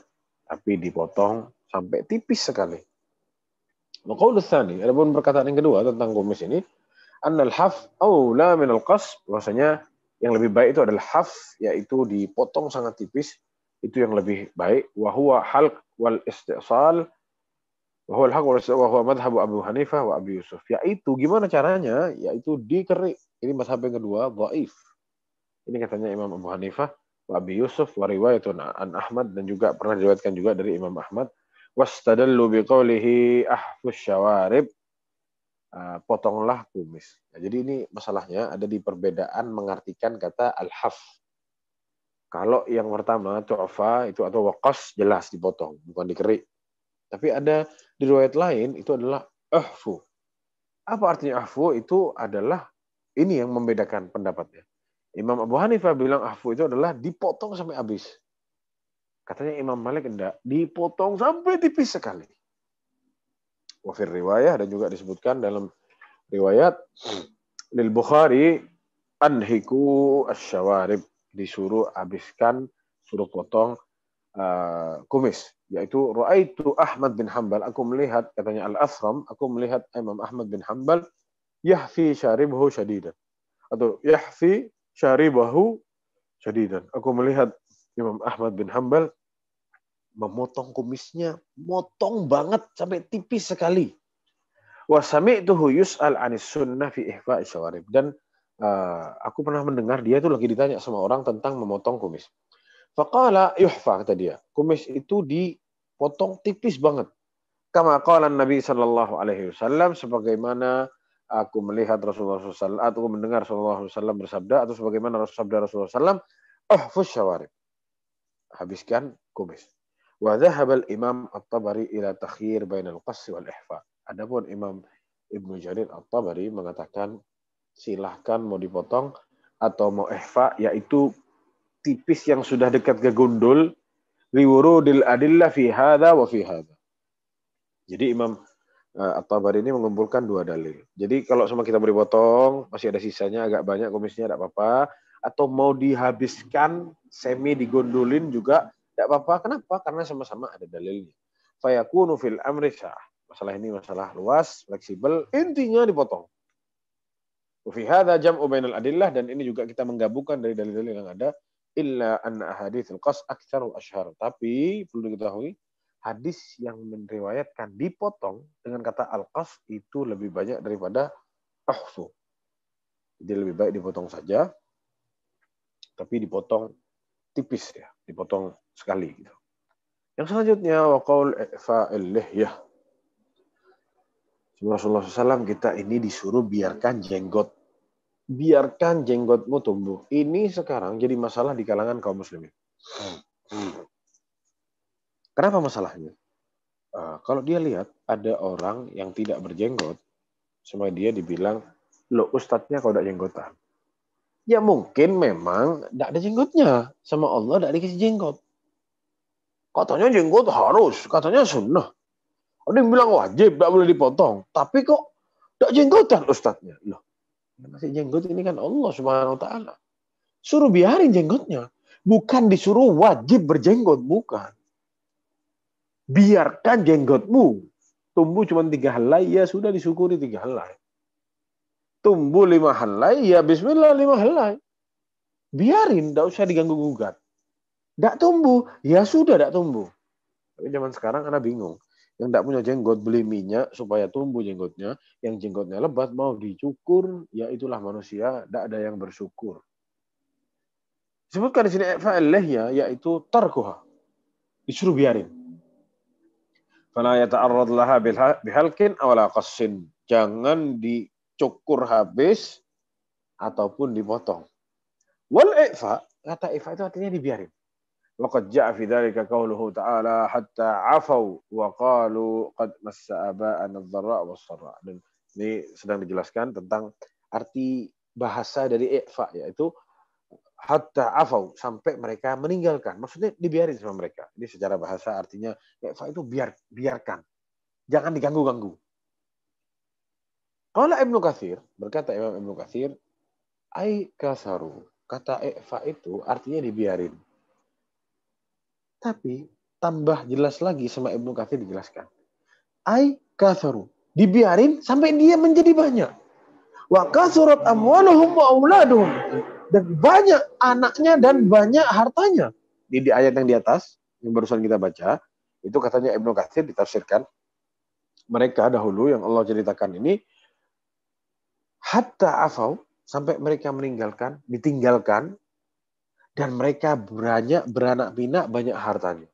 tapi dipotong sampai tipis sekali. Maqaul tsani, adapun perkataan yang kedua tentang kumis ini, annal haf aula min al-qas, bahwasanya yang lebih baik itu adalah haf, yaitu dipotong sangat tipis, itu yang lebih baik. Wa huwa halq wal istisal, wa huwa al-haq wal istisal, wa huwa madhhab Abu Hanifah wa Abi Yusuf. Yaitu gimana caranya? Yaitu dikerik. Ini mazhab yang kedua, dhaif. Ini katanya Imam Abu Hanifah wa Abi Yusuf wa riwayatun an Ahmad, dan juga pernah diriwayatkan juga dari Imam Ahmad. Wastadallu biqaulihi ahfus syawarib potonglah kumis. Nah, jadi ini masalahnya ada di perbedaan mengartikan kata al-haf. Kalau yang pertama tu'fa itu atau waqas jelas dipotong, bukan dikerik. Tapi ada di riwayat lain itu adalah ahfu. Apa artinya ahfu? Itu adalah ini yang membedakan pendapatnya. Imam Abu Hanifah bilang ahfu itu adalah dipotong sampai habis. Katanya Imam Malik enggak, dipotong sampai tipis sekali. Wafir riwayah dan juga disebutkan dalam riwayat lil Bukhari anhiku asyawarib, disuruh habiskan, suruh potong kumis, yaitu Ra'aitu Ahmad bin Hanbal, aku melihat, katanya Al-Asram, aku melihat Imam Ahmad bin Hanbal yahfi syaribahu syadidan, atau yahfi syaribahu syadidan. Aku melihat Imam Ahmad bin Hanbal memotong kumisnya, motong banget sampai tipis sekali. Wa sami'tuhu yus'al 'anis sunnah fi ihfa'i syawarib, dan aku pernah mendengar dia itu lagi ditanya sama orang tentang memotong kumis. Faqala yuhfa, kata dia, kumis itu dipotong tipis banget. Kama qala Nabi sallallahu alaihi wasallam, sebagaimana aku melihat Rasulullah SAW, atau aku mendengar Rasulullah SAW bersabda, atau sebagaimana sabda Rasulullah SAW, uhfus syawarib, habiskan kumis. Wa dhahabal Imam At-Tabari ila takhir bainal qass wal ihfa. Adapun Imam Ibnu Jarir At-Tabari mengatakan silahkan mau dipotong atau mau ihfa, yaitu tipis yang sudah dekat ke gundul, liwurudil adillah fi hadza wa fi hadza. Jadi Imam At-Tabari ini mengumpulkan dua dalil. Jadi kalau sama kita beri potong, masih ada sisanya agak banyak kumisnya, tidak apa-apa. Atau mau dihabiskan, semi digondolin juga tidak apa-apa. Kenapa? Karena sama-sama ada dalilnya. Fayakunu fil amri sah. Masalah ini masalah luas, fleksibel, intinya dipotong. Fi hadza jam'u bainal adillah, dan ini juga kita menggabungkan dari dalil-dalil yang ada. Illa anna ahaditsul qas aktsaru asyhar. Tapi perlu diketahui, hadis yang meriwayatkan dipotong dengan kata al-qas itu lebih banyak daripada ahfu. Jadi lebih baik dipotong saja, tapi dipotong tipis ya, dipotong sekali gitu. Yang selanjutnya waqaul fa'il lihyah. Rasulullah SAW kita ini disuruh biarkan jenggot. Biarkan jenggotmu tumbuh. Ini sekarang jadi masalah di kalangan kaum muslimin. Kenapa masalahnya? Kalau dia lihat ada orang yang tidak berjenggot, sama dia dibilang, lo ustadznya kau tidak jenggotan. Ya mungkin memang tidak ada jenggotnya. Sama Allah tidak dikasih jenggot. Katanya jenggot harus, katanya sunnah. Ada yang bilang wajib, tidak boleh dipotong. Tapi kok tidak jenggotan ustadznya? Loh, masih jenggot ini kan Allah Subhanahu wa Ta'ala. Suruh biarin jenggotnya. Bukan disuruh wajib berjenggot, bukan. Biarkan jenggotmu tumbuh cuma 3 helai, ya sudah disyukuri 3 helai. Tumbuh 5 helai, ya bismillah 5 helai. Biarin, tidak usah diganggu-gugat. Tidak tumbuh, ya sudah tidak tumbuh. Tapi zaman sekarang anak bingung. Yang tidak punya jenggot beli minyak supaya tumbuh jenggotnya. Yang jenggotnya lebat mau dicukur, ya itulah manusia, tidak ada yang bersyukur. Disebutkan di sini fa'il lihyah, yaitu tarkuha. Disuruh biarin. Fala yata'arrad laha bihalkin awala qassin. Jangan dicukur habis ataupun dipotong. Wal i'fa, kata i'fa itu artinya dibiarin. Waqad ja'a fi dzalika qauluhu ta'ala hatta 'afau wa qalu qad massa aba'ana ad-dharra was-sarra. Dan ini sedang dijelaskan tentang arti bahasa dari i'fa, yaitu hatta 'afau, sampai mereka meninggalkan. Maksudnya dibiarin sama mereka. Ini secara bahasa artinya i'fa itu biarkan. Jangan diganggu-ganggu. Qala Ibnu Katsir, berkata Imam Ibnu Katsir, ai kasaru. Kata i'fa itu artinya dibiarin. Tapi tambah jelas lagi sama Ibnu Katsir dijelaskan. Ai kasaru. Dibiarin sampai dia menjadi banyak. Wa kasurat amwaluhum wa auladuhum. Dan banyak anaknya dan banyak hartanya. Di ayat yang di atas, yang barusan kita baca, itu katanya Ibnu Katsir ditafsirkan. Mereka dahulu yang Allah ceritakan ini, hatta afau, sampai mereka meninggalkan, ditinggalkan, dan mereka beranak pinak banyak hartanya.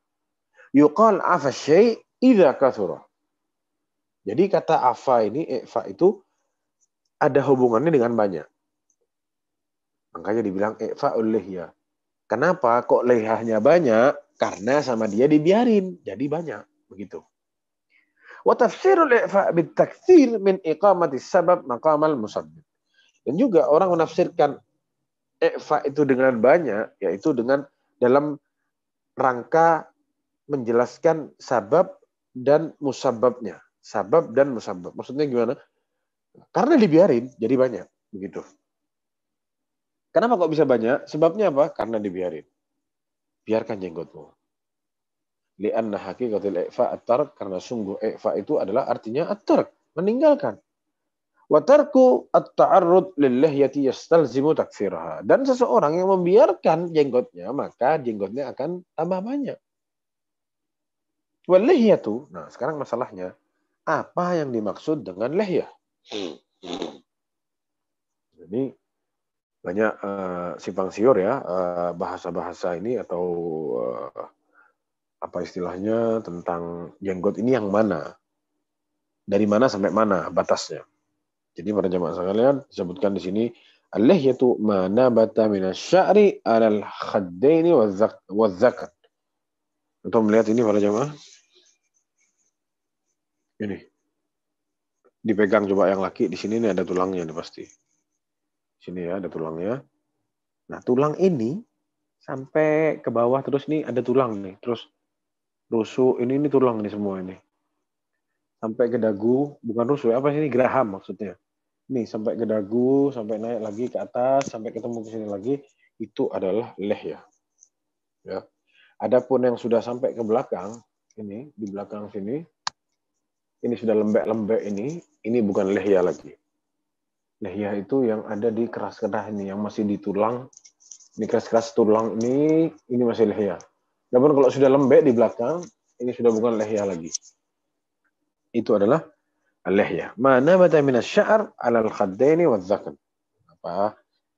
Yuqal afa syai' idza kathura. Jadi kata afa ini, i'fa itu ada hubungannya dengan banyak. Makanya dibilang i'fa'ul lihya. Kenapa kok lihahnya banyak? Karena sama dia dibiarin, jadi banyak. Begitu. Wa tafsirul i'fa' bitaktsir min iqamati sabab maqamal musabbib. Dan juga orang menafsirkan i'fa' itu dengan banyak, yaitu dengan dalam rangka menjelaskan sabab dan musabbabnya. Sabab dan musabbab. Maksudnya gimana? Karena dibiarin, jadi banyak. Begitu. Kenapa kok bisa banyak? Sebabnya apa? Karena dibiarin. Biarkan jenggotmu. Li'anna haqiqatul i'fa' at-tark, karena sungguh i'fa' itu adalah artinya at-tark, meninggalkan. Wa tarku at-ta'arrud lil-lihyati yastalzimu takfiraha. Dan seseorang yang membiarkan jenggotnya, maka jenggotnya akan tambah banyak. Wal lihyatu, nah sekarang masalahnya, apa yang dimaksud dengan lihyah? Jadi banyak simpang siur ya bahasa-bahasa ini atau apa istilahnya tentang jenggot ini yang mana, dari mana sampai mana batasnya. Jadi para jamaah sekalian disebutkan di sini al-lihyatu ma nabata minasy-sya'ri 'alal khaddaini waz-zakat. Untuk melihat ini para jamaah, ini dipegang coba yang laki, di sini nih ada tulangnya nih pasti. Sini ya ada tulangnya. Nah, tulang ini sampai ke bawah terus nih ada tulang nih. Terus rusuk ini tulang nih semua ini. Sampai ke dagu, bukan rusuk, apa sih ini? Geraham maksudnya. Nih sampai ke dagu, sampai naik lagi ke atas, sampai ketemu ke sini lagi, itu adalah lihya. Ya. Adapun yang sudah sampai ke belakang, ini di belakang sini, ini sudah lembek-lembek ini bukan lihya lagi. Lihya itu yang ada di keras-keras ini, yang masih di tulang. Ini keras-keras tulang ini masih lihya. Namun kalau sudah lembek di belakang, ini sudah bukan lihya lagi. Itu adalah al-lihya. Mana bata minas sya'ar 'alal khaddaini waz-zakan. Apa?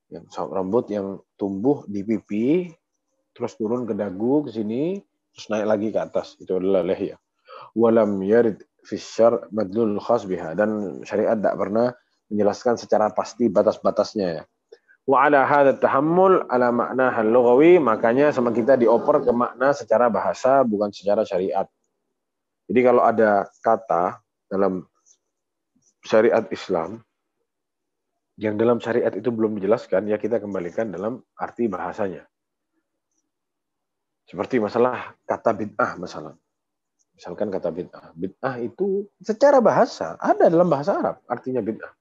Yang rambut yang tumbuh di pipi, terus turun ke dagu ke sini, terus naik lagi ke atas. Itu adalah lihya. Walam yarid fi syar' madlul khas biha, dan syariat tidak pernah menjelaskan secara pasti batas-batasnya ya. Wa ala hadha tahammul ala maknaha al-lughawi, makanya sama kita dioper ke makna secara bahasa bukan secara syariat. Jadi kalau ada kata dalam syariat Islam yang dalam syariat itu belum dijelaskan, ya kita kembalikan dalam arti bahasanya. Seperti masalah kata bid'ah misalnya. Misalkan kata bid'ah. Bid'ah itu secara bahasa ada dalam bahasa Arab artinya bid'ah.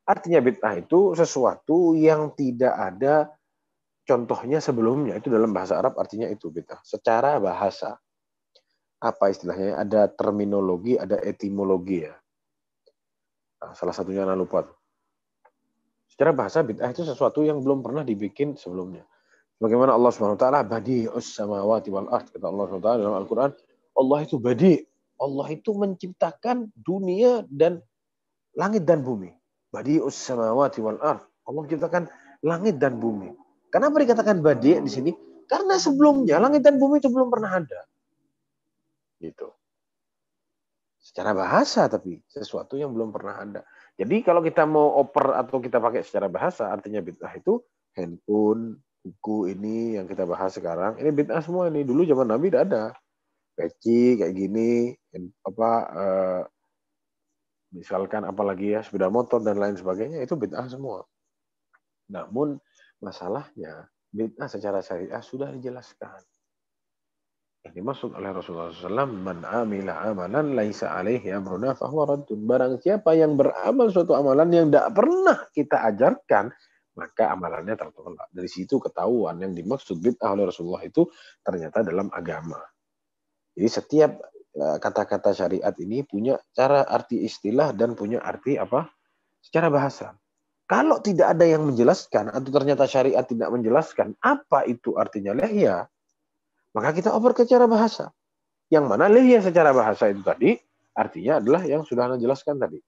Artinya bid'ah itu sesuatu yang tidak ada contohnya sebelumnya. Itu dalam bahasa Arab artinya itu bid'ah. Secara bahasa. Apa istilahnya? Ada terminologi, ada etimologi ya. Nah, salah satunya anak lupa. Secara bahasa bid'ah itu sesuatu yang belum pernah dibikin sebelumnya. Bagaimana Allah SWT badi'us samawati wal ard. Kata Allah SWT dalam Al-Quran, Allah itu badi'. Allah itu menciptakan dunia dan langit dan bumi. Badi'us samawati wal ard. Allah menciptakan langit dan bumi. Kenapa dikatakan badi' di sini? Karena sebelumnya langit dan bumi itu belum pernah ada. Gitu. Secara bahasa tapi sesuatu yang belum pernah ada. Jadi kalau kita mau oper atau kita pakai secara bahasa, artinya bid'ah itu handphone, buku ini yang kita bahas sekarang, ini bid'ah semua ini. Dulu zaman Nabi tidak ada. Peci kayak gini, misalkan apalagi ya sepeda motor dan lain sebagainya, itu bid'ah semua. Namun masalahnya bid'ah secara syariah sudah dijelaskan. Yang dimaksud oleh Rasulullah SAW, man amila amalan laisa alaihi amruna fahuwa raddun. Barang siapa yang beramal suatu amalan yang tidak pernah kita ajarkan, maka amalannya tertolak. Dari situ ketahuan yang dimaksud bid'ah oleh Rasulullah itu ternyata dalam agama. Jadi setiap kata-kata syariat ini punya cara arti istilah dan punya arti apa? Secara bahasa. Kalau tidak ada yang menjelaskan atau ternyata syariat tidak menjelaskan apa itu artinya lihya, maka kita oper ke cara bahasa. Yang mana lihya secara bahasa itu tadi artinya adalah yang sudah Anda jelaskan tadi.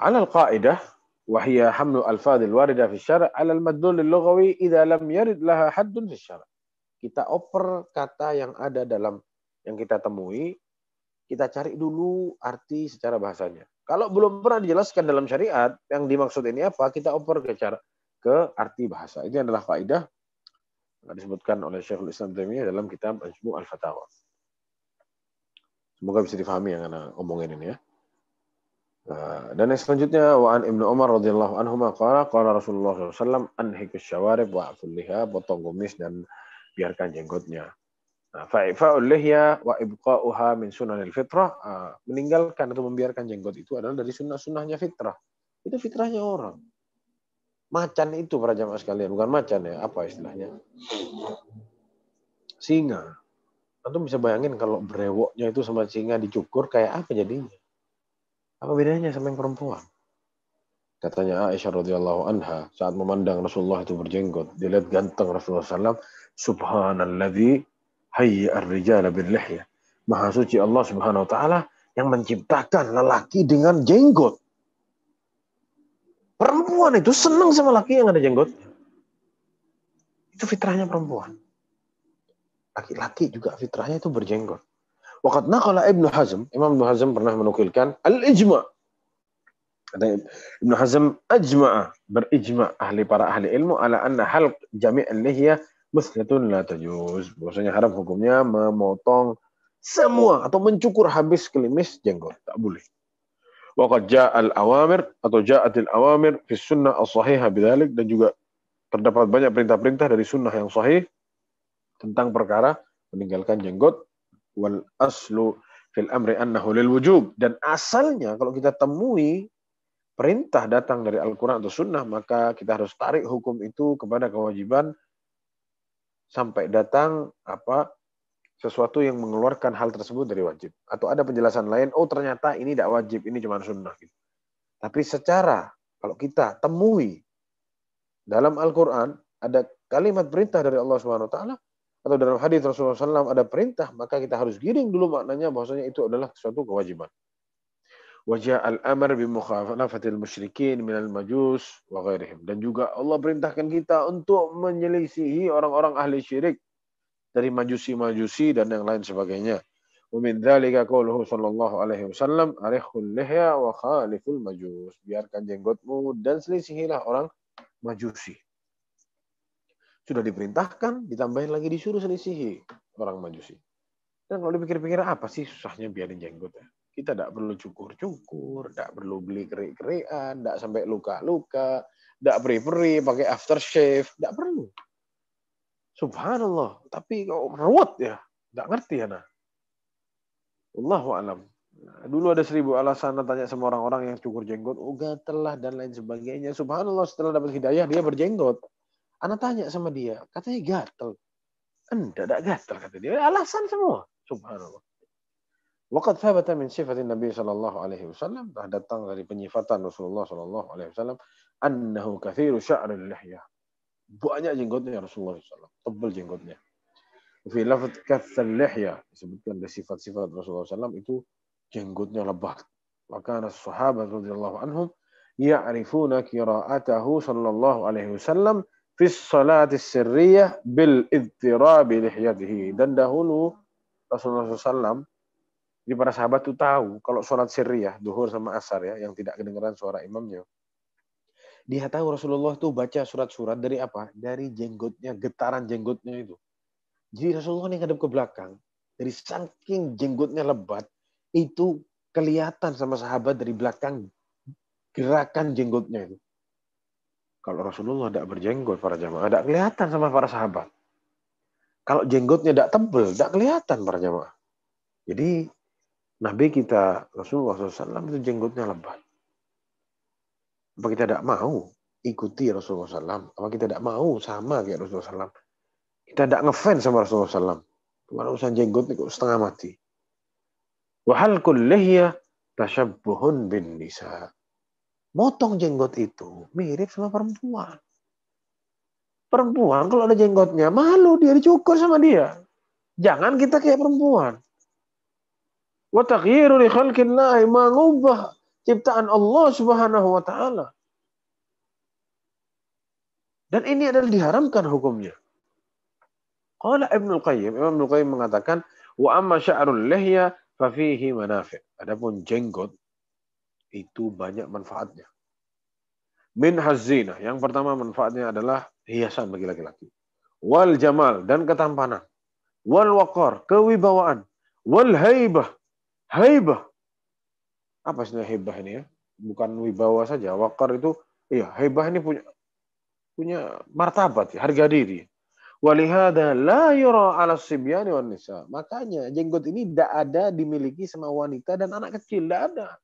Alal qaidah wa hiya hamlu al-fadil warida fi syara' alal madlul lughawi idza lam yarid laha haddun fi syara'. Kita oper kata yang ada dalam yang kita temui, kita cari dulu arti secara bahasanya. Kalau belum pernah dijelaskan dalam syariat, yang dimaksud ini apa, kita oper ke arti bahasa. Itu adalah kaidah yang disebutkan oleh Syekhul Islam Taimiyah dalam kitab Majmu' al-Fatawa. Semoga bisa difahami yang Anda omongin ini ya. Dan yang selanjutnya wa an Ibnu Umar radhiyallahu anhu qala Rasulullah sallallahu alaihi wasallam anhikus syawarib wa aful liha, potong kumis dan biarkan jenggotnya. Fa'ifa'ul lihya wa ibqa'uha min sunanil fitrah, meninggalkan atau membiarkan jenggot itu adalah dari sunnah-sunnahnya fitrah. Itu fitrahnya orang. Macan itu para jamaah sekalian, bukan macan ya, apa istilahnya? Singa. Antum bisa bayangin kalau brewoknya itu sama singa dicukur kayak apa jadinya? Apa bedanya sama yang perempuan? Katanya Aisyah radhiyallahu anha saat memandang Rasulullah itu berjenggot, dilihat ganteng Rasulullah SAW, subhanalladzi hayya ar-rijala bil lihya. Maha suci Allah Subhanahu wa taala yang menciptakan lelaki dengan jenggot. Perempuan itu senang sama laki yang ada jenggotnya. Itu fitrahnya perempuan. Laki-laki juga fitrahnya itu berjenggot. Waqad naqala Ibnu Hazm, Imam Ibnu Hazm pernah menukilkan al-ijma'. Ada Ibnu Hazm berijma' para ahli ilmu ala anna halq jami' al-lihya muslatun la tajuz. Bahwasanya haram hukumnya memotong semua atau mencukur habis kelimis jenggot, tak boleh. Waqad ja'al awamir atau ja'atil awamir fi sunnah as-sahihah bidzalik, dan juga terdapat banyak perintah-perintah dari sunnah yang sahih tentang perkara meninggalkan jenggot. Wal aslu fil amri annahu lil wujub, dan asalnya kalau kita temui perintah datang dari Al-Quran atau Sunnah, maka kita harus tarik hukum itu kepada kewajiban sampai datang sesuatu yang mengeluarkan hal tersebut dari wajib. Atau ada penjelasan lain, oh ternyata ini tidak wajib, ini cuma sunnah. Gitu. Tapi secara, kalau kita temui dalam Al-Quran, ada kalimat perintah dari Allah SWT, atau dalam hadis Rasulullah SAW ada perintah, maka kita harus giring dulu maknanya bahwasanya itu adalah suatu kewajiban. Wajah al-amr bimukhalafatil musyrikin minal majus wa ghairihim. Dan juga Allah perintahkan kita untuk menyelisihi orang-orang ahli syirik dari majusi-majusi dan yang lain sebagainya. Wa min dzalika qauluhu sallallahu alaihi wasallam arikhul lihya wa khaliful majus. Biarkan jenggotmu dan selisihilah orang majusi. Sudah diperintahkan, ditambahin lagi disuruh selisihi orang majusi. Dan kalau dipikir-pikir apa sih susahnya biarin jenggot ya? Kita tidak perlu cukur-cukur, tidak perlu beli kerik-kerikan, tidak sampai luka-luka, tidak peri-peri, pakai aftershave, tidak perlu. Subhanallah, tapi kok ruwet ya, tidak ngerti ya nah. Wallahu a'lam. Dulu ada 1000 alasan tanya sama orang-orang yang cukur jenggot, oh gatel lah dan lain sebagainya. Subhanallah, setelah dapat hidayah dia berjenggot. Anak tanya sama dia, katanya gatel. Anda tidak gatel kata dia. Alasan semua. Subhanallah. Waqad thabata min sifatin Nabi sallallahu alaihi wasallam, datang dari penyifatan Rasulullah sallallahu alaihi wasallam, annahu katsiru sya'ril lihyah. Banyak jenggotnya Rasulullah sallallahu, tebal jenggotnya. Fi lafaz katsal lihyah disebutkan dari sifat-sifat Rasulullah sallallahu itu jenggotnya lebat. Wa kana as-sahabat radhiyallahu anhum ya'rifuna qira'atahu sallallahu alaihi wasallam fi salati sirriyah bil idtirabi lihyatihi. Dan dahulu Rasulullah SAW, jadi para sahabat itu tahu kalau sholat sirriyah, duhur sama asar ya, yang tidak kedengaran suara imamnya. Dia tahu Rasulullah itu baca surat-surat dari apa? Dari jenggotnya, getaran jenggotnya itu. Jadi Rasulullah ini ngadep ke belakang, dari saking jenggotnya lebat, itu kelihatan sama sahabat dari belakang gerakan jenggotnya itu. Kalau Rasulullah tidak berjenggot para jamaah, tidak kelihatan sama para sahabat. Kalau jenggotnya tidak tebal, tidak kelihatan para jamaah. Jadi Nabi kita Rasulullah SAW itu jenggotnya lebat. Apa kita tidak mau ikuti Rasulullah SAW? Apa kita tidak mau sama kayak Rasulullah SAW? Kita tidak ngefans sama Rasulullah SAW. Cuma urusan jenggot itu setengah mati. Wa halqul lihya tashabbuhun bin nisa. Motong jenggot itu mirip sama perempuan. Perempuan kalau ada jenggotnya malu dia dicukur sama dia. Jangan kita kayak perempuan. Wa taghyiru li khalqillah, mengubah ciptaan Allah Subhanahu wa taala. Dan ini adalah diharamkan hukumnya. Qala Ibnu Qayyim, Imam Ibnu Qayyim mengatakan, wa amma sya'rul lihya fa fihi manafi'. Adapun jenggot itu banyak manfaatnya. Min hazina, yang pertama manfaatnya adalah hiasan bagi laki-laki. Wal jamal, dan ketampanan. Wal waqar, kewibawaan. Wal haibah, haibah. Apa sih haibah ini ya? Bukan wibawa saja. Waqar itu, iya, haibah ini punya martabat, harga diri. Walihada la yura 'ala sibyani wan nisa. Makanya jenggot ini tidak ada dimiliki sama wanita dan anak kecil, tidak ada.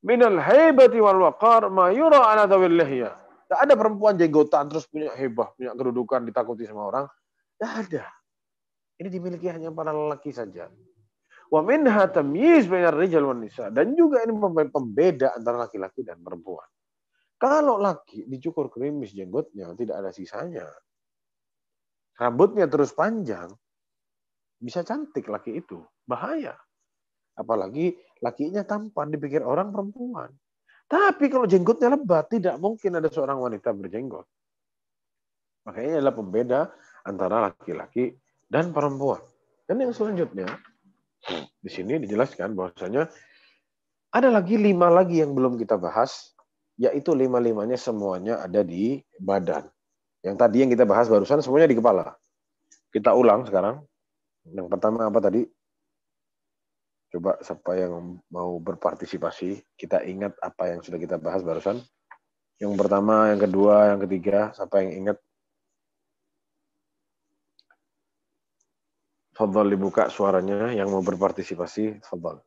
Minal haibati wal waqar ma yura 'ala dhawil lihya. Tidak ada perempuan jenggotan terus punya hebah, punya kedudukan, ditakuti sama orang. Tidak ada. Ini dimiliki hanya para lelaki saja. Wa minha tamyiz bainar rijal wan nisa. Dan juga ini pembeda antara laki-laki dan perempuan. Kalau laki dicukur gerimis jenggotnya, tidak ada sisanya. Rambutnya terus panjang, bisa cantik laki itu. Bahaya. Apalagi lakinya tampan, dipikir orang perempuan. Tapi kalau jenggotnya lebat, tidak mungkin ada seorang wanita berjenggot. Makanya adalah pembeda antara laki-laki dan perempuan. Dan yang selanjutnya, di sini dijelaskan bahwasanya ada lagi 5 lagi yang belum kita bahas, yaitu 5-5-nya semuanya ada di badan. Yang tadi yang kita bahas barusan semuanya di kepala. Kita ulang sekarang. Yang pertama apa tadi? Coba siapa yang mau berpartisipasi, kita ingat apa yang sudah kita bahas barusan. Yang pertama, yang kedua, yang ketiga, siapa yang ingat? Fadhal dibuka suaranya yang mau berpartisipasi, fadhal.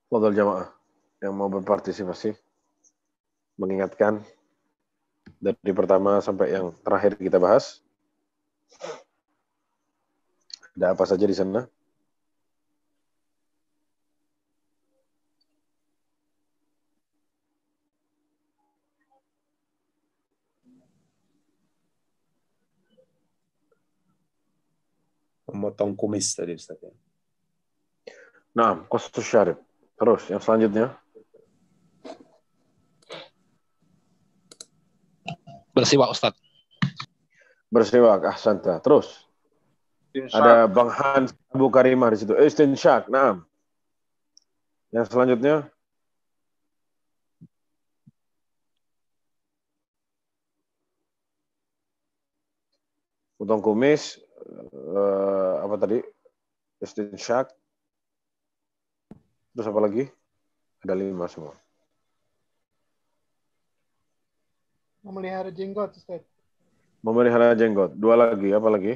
Fadhal jamaah yang mau berpartisipasi, mengingatkan dari pertama sampai yang terakhir kita bahas. Ada apa saja di sana? Memotong kumis tadi Ustaz. Nah, qastus syarib. Terus yang selanjutnya. Bersiwak Ustaz. Bersiwak, ahsanta. Terus ada Bang Hans Abu Karimah di situ. Istinsyak, naam. Yang selanjutnya. Potong kumis. Apa tadi? Istinsyak. Terus apa lagi? Ada 5 semua. Memelihara jenggot, Ustaz. Memelihara jenggot. 2 lagi. Apa lagi?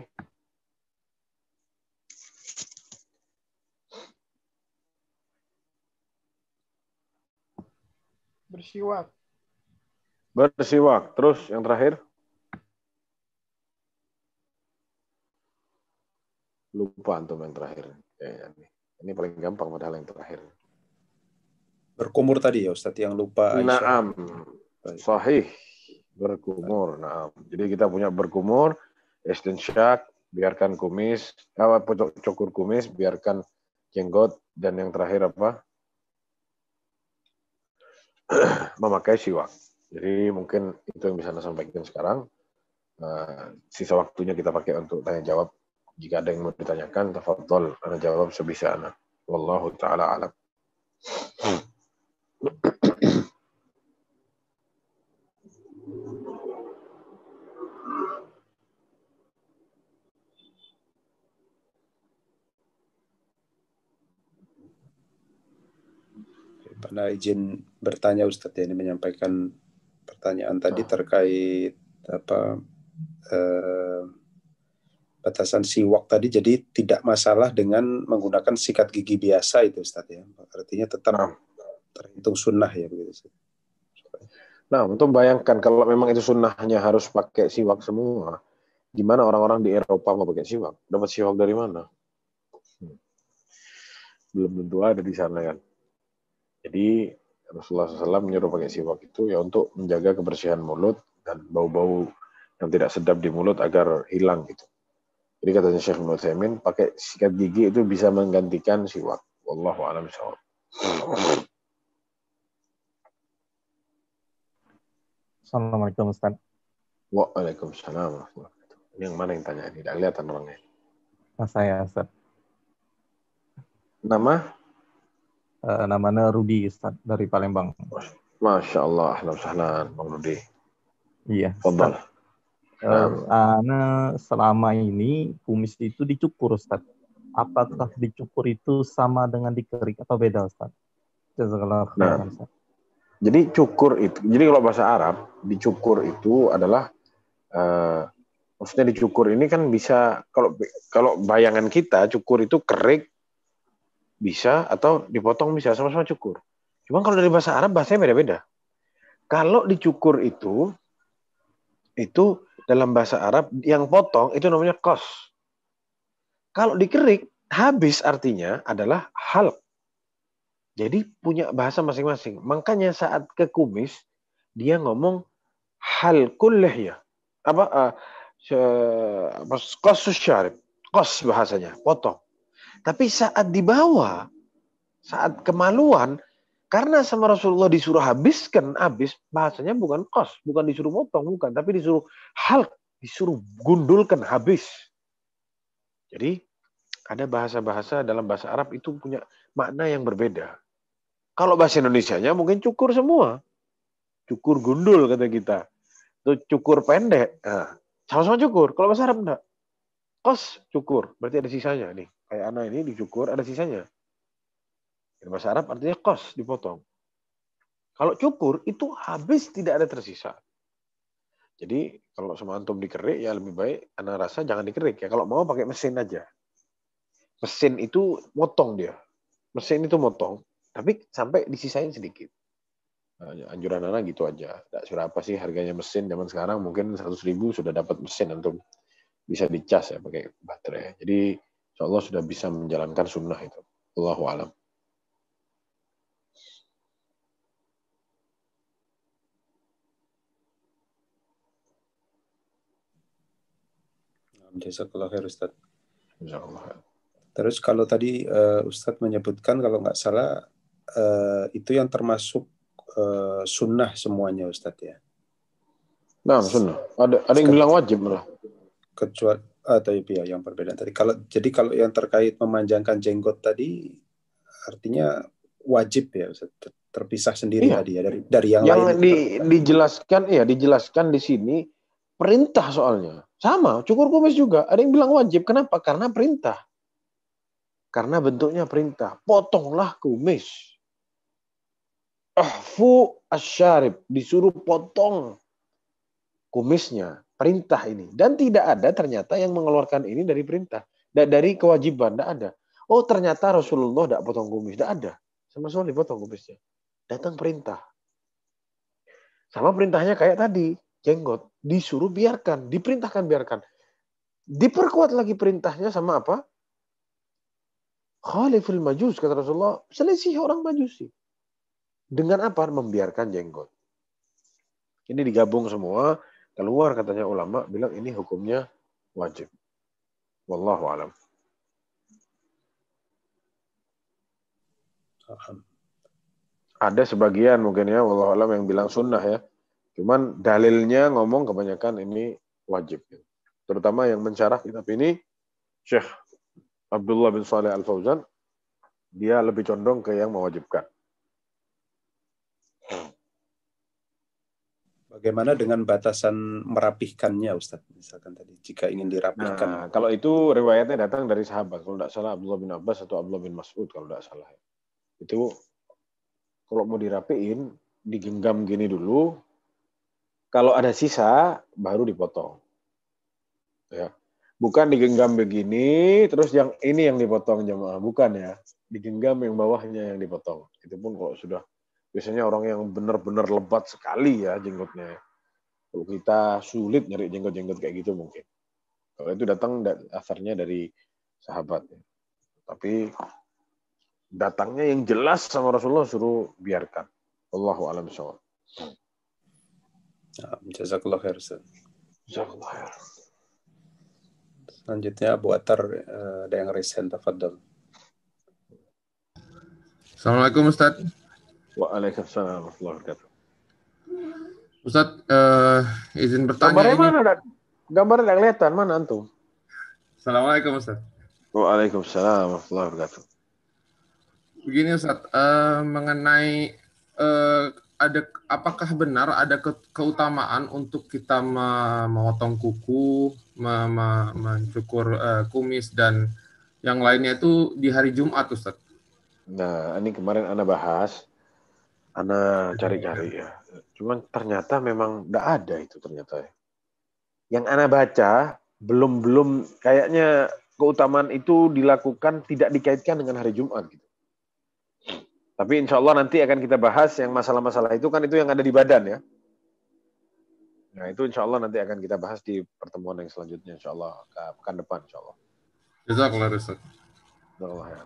Bersiwak. Bersiwak. Terus yang terakhir? Lupa antum yang terakhir. Ini paling gampang padahal yang terakhir. Berkumur tadi ya Ustaz, yang lupa Aisyah. Naam. Sahih. Berkumur. Naam. Jadi kita punya berkumur, istinsyak, biarkan kumis, cukur kumis, biarkan jenggot, dan yang terakhir apa? Memakai siwak. Jadi mungkin itu yang bisa Anda sampaikan sekarang. Sisa waktunya kita pakai untuk tanya jawab. Jika ada yang mau ditanyakan, tafadhol Anda jawab sebisa Anda. Wallahu ta'ala alam. Pada izin bertanya Ustadz, ini menyampaikan pertanyaan tadi terkait batasan siwak tadi, jadi tidak masalah dengan menggunakan sikat gigi biasa itu Ustadz ya, artinya tetap terhitung sunnah ya begitu. Nah, untuk bayangkan kalau memang itu sunnahnya harus pakai siwak semua, gimana orang-orang di Eropa mau pakai siwak? Dapat siwak dari mana? Belum tentu ada di sana kan. Jadi Rasulullah SAW menyuruh pakai siwak itu ya untuk menjaga kebersihan mulut dan bau-bau yang tidak sedap di mulut agar hilang gitu. Jadi katanya Syekh Ibnu Utsaimin, pakai sikat gigi itu bisa menggantikan siwak. Wallahu a'lam bishawab. Assalamualaikum Ustaz. Waalaikumsalam warahmatullahi wabarakatuh. Ini yang mana yang tanya ini? Tidak kelihatan orangnya. Saya Ustaz. Nama? Namanya Rudi Ustaz dari Palembang. Masya Allah, ahlan sahlan, Bang Rudi. Iya. Fadal. Ana selama ini kumis itu dicukur Ustaz. Apakah dicukur itu sama dengan dikerik atau beda Ustaz? Jazakallahu khairan Ustaz. Jadi cukur itu, jadi kalau bahasa Arab dicukur itu adalah maksudnya dicukur ini kan bisa kalau bayangan kita cukur itu kerik bisa atau dipotong bisa sama-sama cukur. Cuma kalau dari bahasa Arab bahasanya beda-beda. Kalau dicukur itu dalam bahasa Arab yang potong itu namanya qas. Kalau dikerik habis artinya adalah halq. Jadi punya bahasa masing-masing. Makanya saat ke kumis dia ngomong halqul lihya. Qasus syarib. Qas bahasanya, potong. Tapi saat dibawa, saat kemaluan, karena sama Rasulullah disuruh habis, bahasanya bukan qas, bukan disuruh potong, bukan, tapi disuruh halq, disuruh gundulkan habis. Jadi ada bahasa-bahasa dalam bahasa Arab itu punya makna yang berbeda. Kalau bahasa Indonesianya mungkin cukur semua. Cukur gundul kata kita. Itu cukur pendek. Nah, sama-sama cukur. Kalau bahasa Arab enggak. Qas cukur. Berarti ada sisanya nih. Kayak anak ini dicukur ada sisanya. Di bahasa Arab artinya qas dipotong. Kalau cukur itu habis tidak ada tersisa. Jadi kalau sama antum dikerik ya lebih baik anak rasa jangan dikerik ya. Kalau mau pakai mesin aja. Mesin itu motong dia. Mesin itu motong. Tapi sampai disisain sedikit. Nah, anjuran anak gitu aja. Nggak berapa sih harganya mesin zaman sekarang. Mungkin 100.000 sudah dapat mesin. Antum bisa dicas ya pakai baterai. Jadi insya Allah sudah bisa menjalankan sunnah itu. Allahu a'lam. Jazakallah khair Ustaz. Insyaallah. Terus kalau tadi Ustaz menyebutkan kalau nggak salah itu yang termasuk sunnah semuanya Ustaz ya. Nah, sunnah. Ada yang bilang wajib malah. Kecuali atau ya yang perbedaan tadi. Kalau yang terkait memanjangkan jenggot tadi artinya wajib ya Ustaz. Terpisah sendiri tadi ya dari yang lain. Dijelaskan di sini perintah soalnya. Sama, cukur kumis juga. Ada yang bilang wajib. Kenapa? Karena perintah. Karena bentuknya perintah. Potonglah kumis. Ahfu asyarib. Disuruh potong kumisnya. Perintah ini. Dan tidak ada ternyata yang mengeluarkan ini dari perintah. Dari kewajiban. Tidak ada. Oh ternyata Rasulullah tidak potong kumis. Tidak ada. Sama sekali potong kumisnya. Datang perintah. Sama perintahnya kayak tadi. Jenggot. Disuruh biarkan. Diperintahkan biarkan. Diperkuat lagi perintahnya sama apa? Khaliful majus, kata Rasulullah, selisih orang majusi. Dengan apa? Membiarkan jenggot. Ini digabung semua, keluar katanya ulama, bilang ini hukumnya wajib. Wallahu a'lam. Ada sebagian mungkin ya, wallahu a'lam yang bilang sunnah ya. Cuman dalilnya ngomong kebanyakan ini wajib. Terutama yang mensyarah kitab ini, Syekh Abdullah bin Saleh Al-Fauzan, dia lebih condong ke yang mewajibkan. Bagaimana dengan batasan merapihkannya, Ustaz? Misalkan tadi, jika ingin dirapihkan. Nah, kalau itu riwayatnya datang dari sahabat. Kalau tidak salah Abdullah bin Abbas atau Abdullah bin Mas'ud, kalau tidak salah. Itu kalau mau dirapiin, digenggam gini dulu. Kalau ada sisa, baru dipotong. Ya. Bukan digenggam begini, terus yang ini yang dipotong jemaah. Bukan ya. Digenggam yang bawahnya yang dipotong. Itu pun kalau sudah, biasanya orang yang benar-benar lebat sekali ya jenggotnya. Kalau kita sulit nyari jenggot-jenggot kayak gitu mungkin. Kalau itu datang asarnya dari sahabat. Ya. Tapi datangnya yang jelas sama Rasulullah suruh biarkan. Allahu a'lam bishawab. Jazakallah khair, Ustaz. Jazakallah khair. Selanjutnya Abu Attar ada yang resen, tafadhal. Assalamualaikum Ustaz. Waalaikumsalam warahmatullahi wabarakatuh. Ustadz, izin bertanya Gambarnya ini. mana? Gambarnya nggak kelihatan, mana antum? Assalamualaikum Ustadz. Waalaikumsalam warahmatullahi wabarakatuh. Begini Ustadz, mengenai apakah benar ada keutamaan untuk kita memotong kuku, mencukur kumis dan yang lainnya itu di hari Jumat, Ustadz? Nah, ini kemarin Ana bahas, Ana cari-cari ya. Cuman ternyata memang nggak ada itu ternyata. Yang Ana baca belum kayaknya keutamaan itu dilakukan tidak dikaitkan dengan hari Jumat gitu. Tapi insya Allah nanti akan kita bahas yang masalah-masalah itu kan itu yang ada di badan ya. Nah itu insya Allah nanti akan kita bahas di pertemuan yang selanjutnya insya Allah pekan depan insya Allah. Jazakallah Ustaz. Jazakallah ya.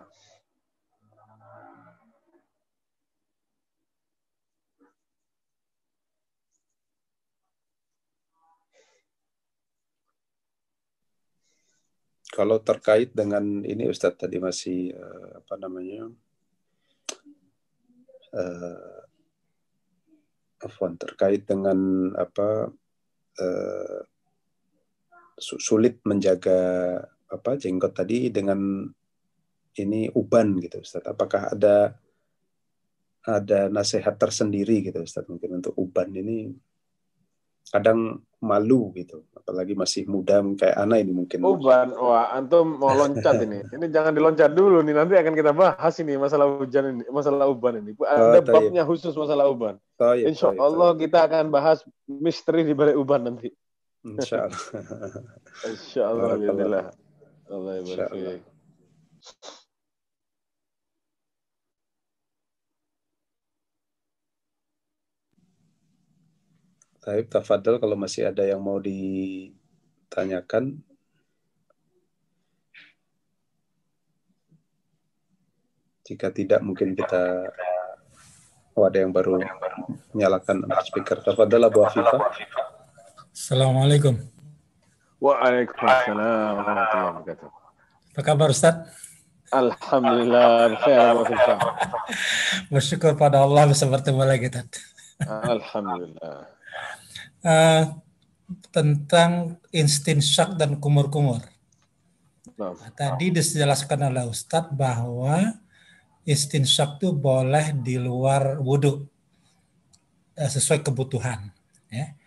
Kalau terkait dengan ini Ustadz tadi masih terkait dengan sulit menjaga jenggot tadi dengan ini uban gitu Ustadz. Apakah ada nasihat tersendiri gitu Ustadz mungkin untuk uban ini? Kadang malu gitu, apalagi masih muda kayak Ana ini mungkin. Uban, wah antum mau loncat ini. Ini jangan diloncat dulu nih, nanti akan kita bahas ini masalah hujan ini, masalah uban ini. Ada babnya khusus masalah uban. Insya Allah kita akan bahas misteri di balik uban nanti. Insya Allah. Insya Allah. Alhamdulillah. Allah barik. Baik, tafadhol kalau masih ada yang mau ditanyakan. Jika tidak, mungkin kita ada yang baru menyalakan speaker. Tafadhol Abu Afifah. Assalamualaikum. Waalaikumsalam warahmatullahi wabarakatuh. Apa kabar Ustaz? Alhamdulillah, khair Abu Afifah. Bersyukur pada Allah bisa bertemu lagi Ustaz. Alhamdulillah. Tentang istinsyak dan kumur-kumur. Tadi dijelaskan oleh Ustadz bahwa istinsyak itu boleh di luar wudhu sesuai kebutuhan. Ya.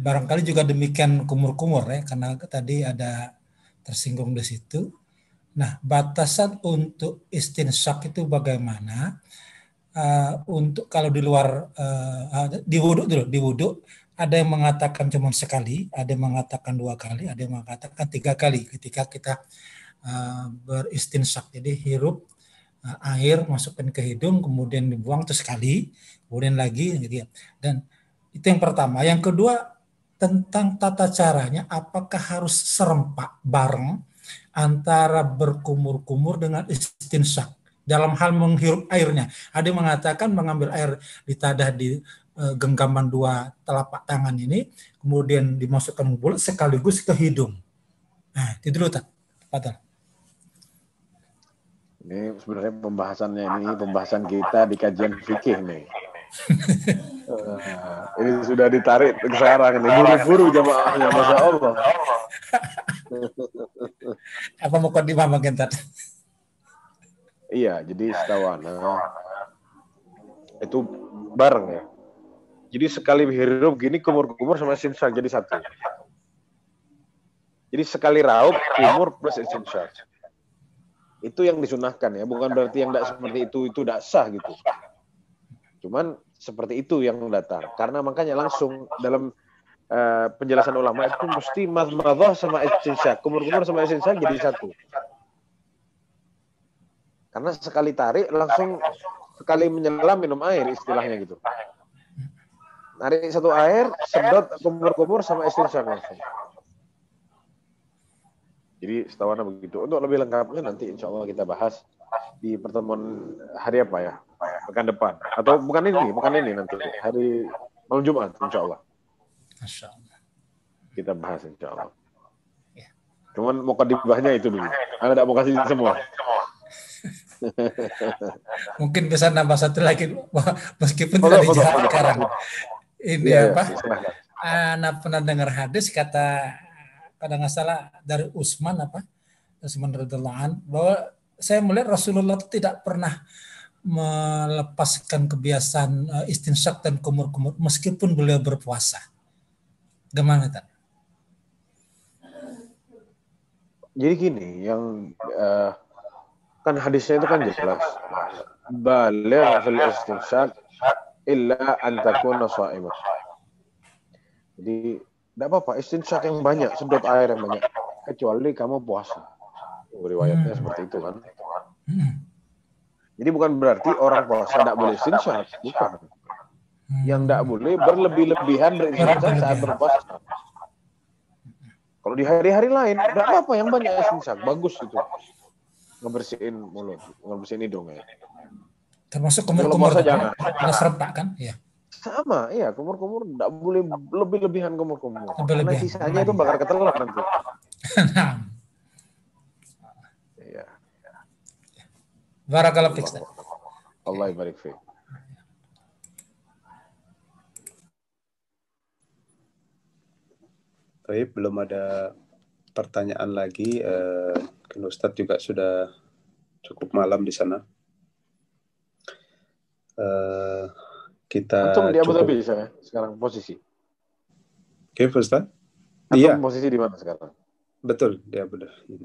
Barangkali juga demikian kumur-kumur ya, karena tadi ada tersinggung di situ. Nah, batasan untuk istinsyak itu bagaimana? Untuk kalau di luar di wudhu ada yang mengatakan cuma sekali, ada yang mengatakan 2 kali, ada yang mengatakan 3 kali ketika kita beristinsyak. Jadi hirup air masukkan ke hidung, kemudian dibuang terus sekali, kemudian lagi gitu ya. Dan itu yang pertama. Yang kedua tentang tata caranya, apakah harus serempak bareng antara berkumur-kumur dengan istinsyak dalam hal menghirup airnya. Ada yang mengatakan mengambil air di tadah di genggaman 2 telapak tangan ini, kemudian dimasukkan mulut sekaligus ke hidung. Nah, itu dulu tak? Padahal. Ini sebenarnya pembahasan kita di kajian fikih nih. Ini sudah ditarik sekarang nih, buru-buru jamaahnya, Masya Allah. Apa mau kodimah bagian tadi? Iya, jadi setawana itu bareng ya. Jadi sekali hirup gini kumur-kumur sama istinsyak jadi satu. Jadi sekali raup kumur plus istinsyak. Itu yang disunahkan ya, bukan berarti yang tidak seperti itu tidak sah gitu. Cuman seperti itu yang datang. Karena makanya langsung dalam penjelasan ulama itu mesti madmadah sama istinsyak, kumur-kumur sama istinsyak jadi satu. Karena sekali tarik langsung sekali menyelam minum air istilahnya gitu. Tarik satu air, sedot kumur-kumur sama istinsyak langsung. Jadi setahunya begitu. Untuk lebih lengkapnya nanti insya Allah kita bahas di pertemuan hari apa ya? Pekan depan. Atau bukan ini nanti. Hari malam Jumat insya Allah. Masya Allah. Kita bahas insya Allah. Cuman mukadimahnya itu dulu. Anda tidak mau kasih semua. Mungkin bisa nambah satu lagi, meskipun Fadol, tidak fadol, dijawab fadol. sekarang. Ini Iya, apa? silahkan. Anak pernah dengar hadis kata, kalau nggak salah dari Utsman radhiyallahu an, bahwa saya melihat Rasulullah itu tidak pernah melepaskan kebiasaan istinsyak dan kumur-kumur meskipun beliau berpuasa. Gimana Tan? Jadi gini, yang kan hadisnya itu kan jelas. Baligh fil istinshaq illa an takuna sha'iman. Jadi tidak apa-apa istinshaq yang banyak, sedot air yang banyak, kecuali kamu puasa. Riwayatnya seperti itu kan. Jadi bukan berarti orang puasa tidak boleh istinshaq, bukan. Yang tidak boleh berlebih-lebihan beristinsyak saat berpuasa. Kalau di hari-hari lain, tidak apa-apa yang banyak istinshaq, bagus itu. Ngebersihin mulut, ngebersihin hidung ya. Termasuk kumur-kumur jangan. Ada serempak kan? Ya. Sama, iya kumur-kumur tidak boleh lebih-lebihan kumur-kumur. Karena Lebih-lebihan. sisanya itu bakar ketelan nanti. Iya. Barakallahu fiik. Allah barik fiik. Baik, belum ada pertanyaan lagi. Kan Ustadz juga sudah cukup malam di sana. Kita Antum di Abu Dhabi sekarang posisi. Oke, Ustadz? Antum Iya. posisi di mana sekarang? Betul, di Abu Dhabi.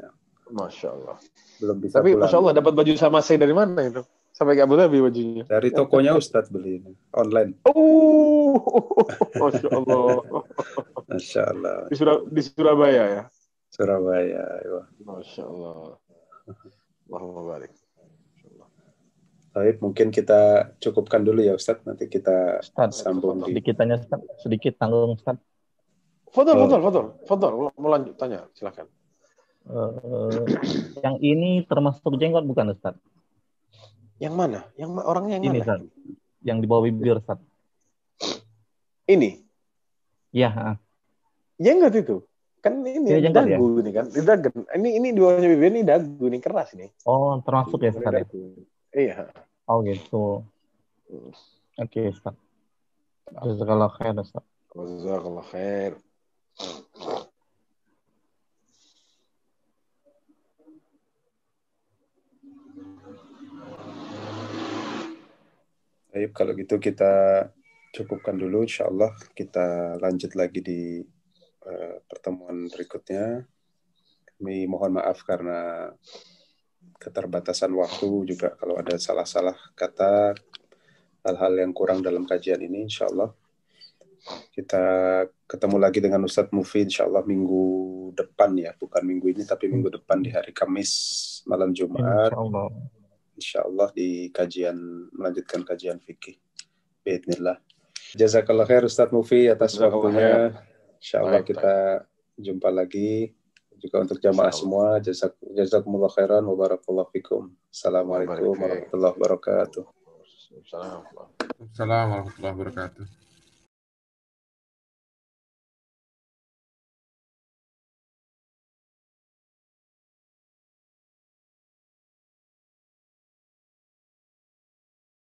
Masya Allah. Belum bisa Tapi pulang. Masya Allah dapat baju sama saya dari mana itu? Sampai ke Abu Dhabi bajunya. Dari tokonya Ustadz beli online. Oh, Masya Allah. Masya Allah. Di Surabaya ya? Surabaya. Ya. Masya Allah. Allahumma barik. Baik, mungkin kita cukupkan dulu ya Ustadz. Nanti kita Ustadz, sambung di... sedikit tanya Ustadz, sedikit tanggung Ustadz. Fadol. Mau lanjut tanya, silakan. Yang ini termasuk jenggot bukan Ustadz? Yang mana? Orangnya yang Ini mana? Ustadz, yang di bawah bibir Ustadz. Ini? Iya. Jenggot itu? Kan ini Iya, jenggot dagu ini kan? Ini di bawahnya bibir ini dagu, ini keras nih. Oh, termasuk ya Ustadz? Iya. Oh gitu. Oke Ustadz. Jazakallah khair Ustadz. Jazakallah khair. Baik, kalau gitu kita cukupkan dulu. Insya Allah kita lanjut lagi di pertemuan berikutnya. Kami mohon maaf karena keterbatasan waktu, juga kalau ada salah-salah kata, hal-hal yang kurang dalam kajian ini. Insya Allah kita ketemu lagi dengan Ustadz Mufi Insya Allah minggu depan ya, bukan minggu ini tapi minggu depan di hari Kamis malam Jumat. Insya Allah di melanjutkan kajian fikih. Bismillah. Jazakallah khair Ustadz Mufi atas waktunya. Insya Allah kita jumpa lagi. Juga untuk jamaah semua, jazakumullah khairan wa barakallahu fikum. Assalamualaikum warahmatullahi wabarakatuh. Assalamualaikum warahmatullahi wabarakatuh.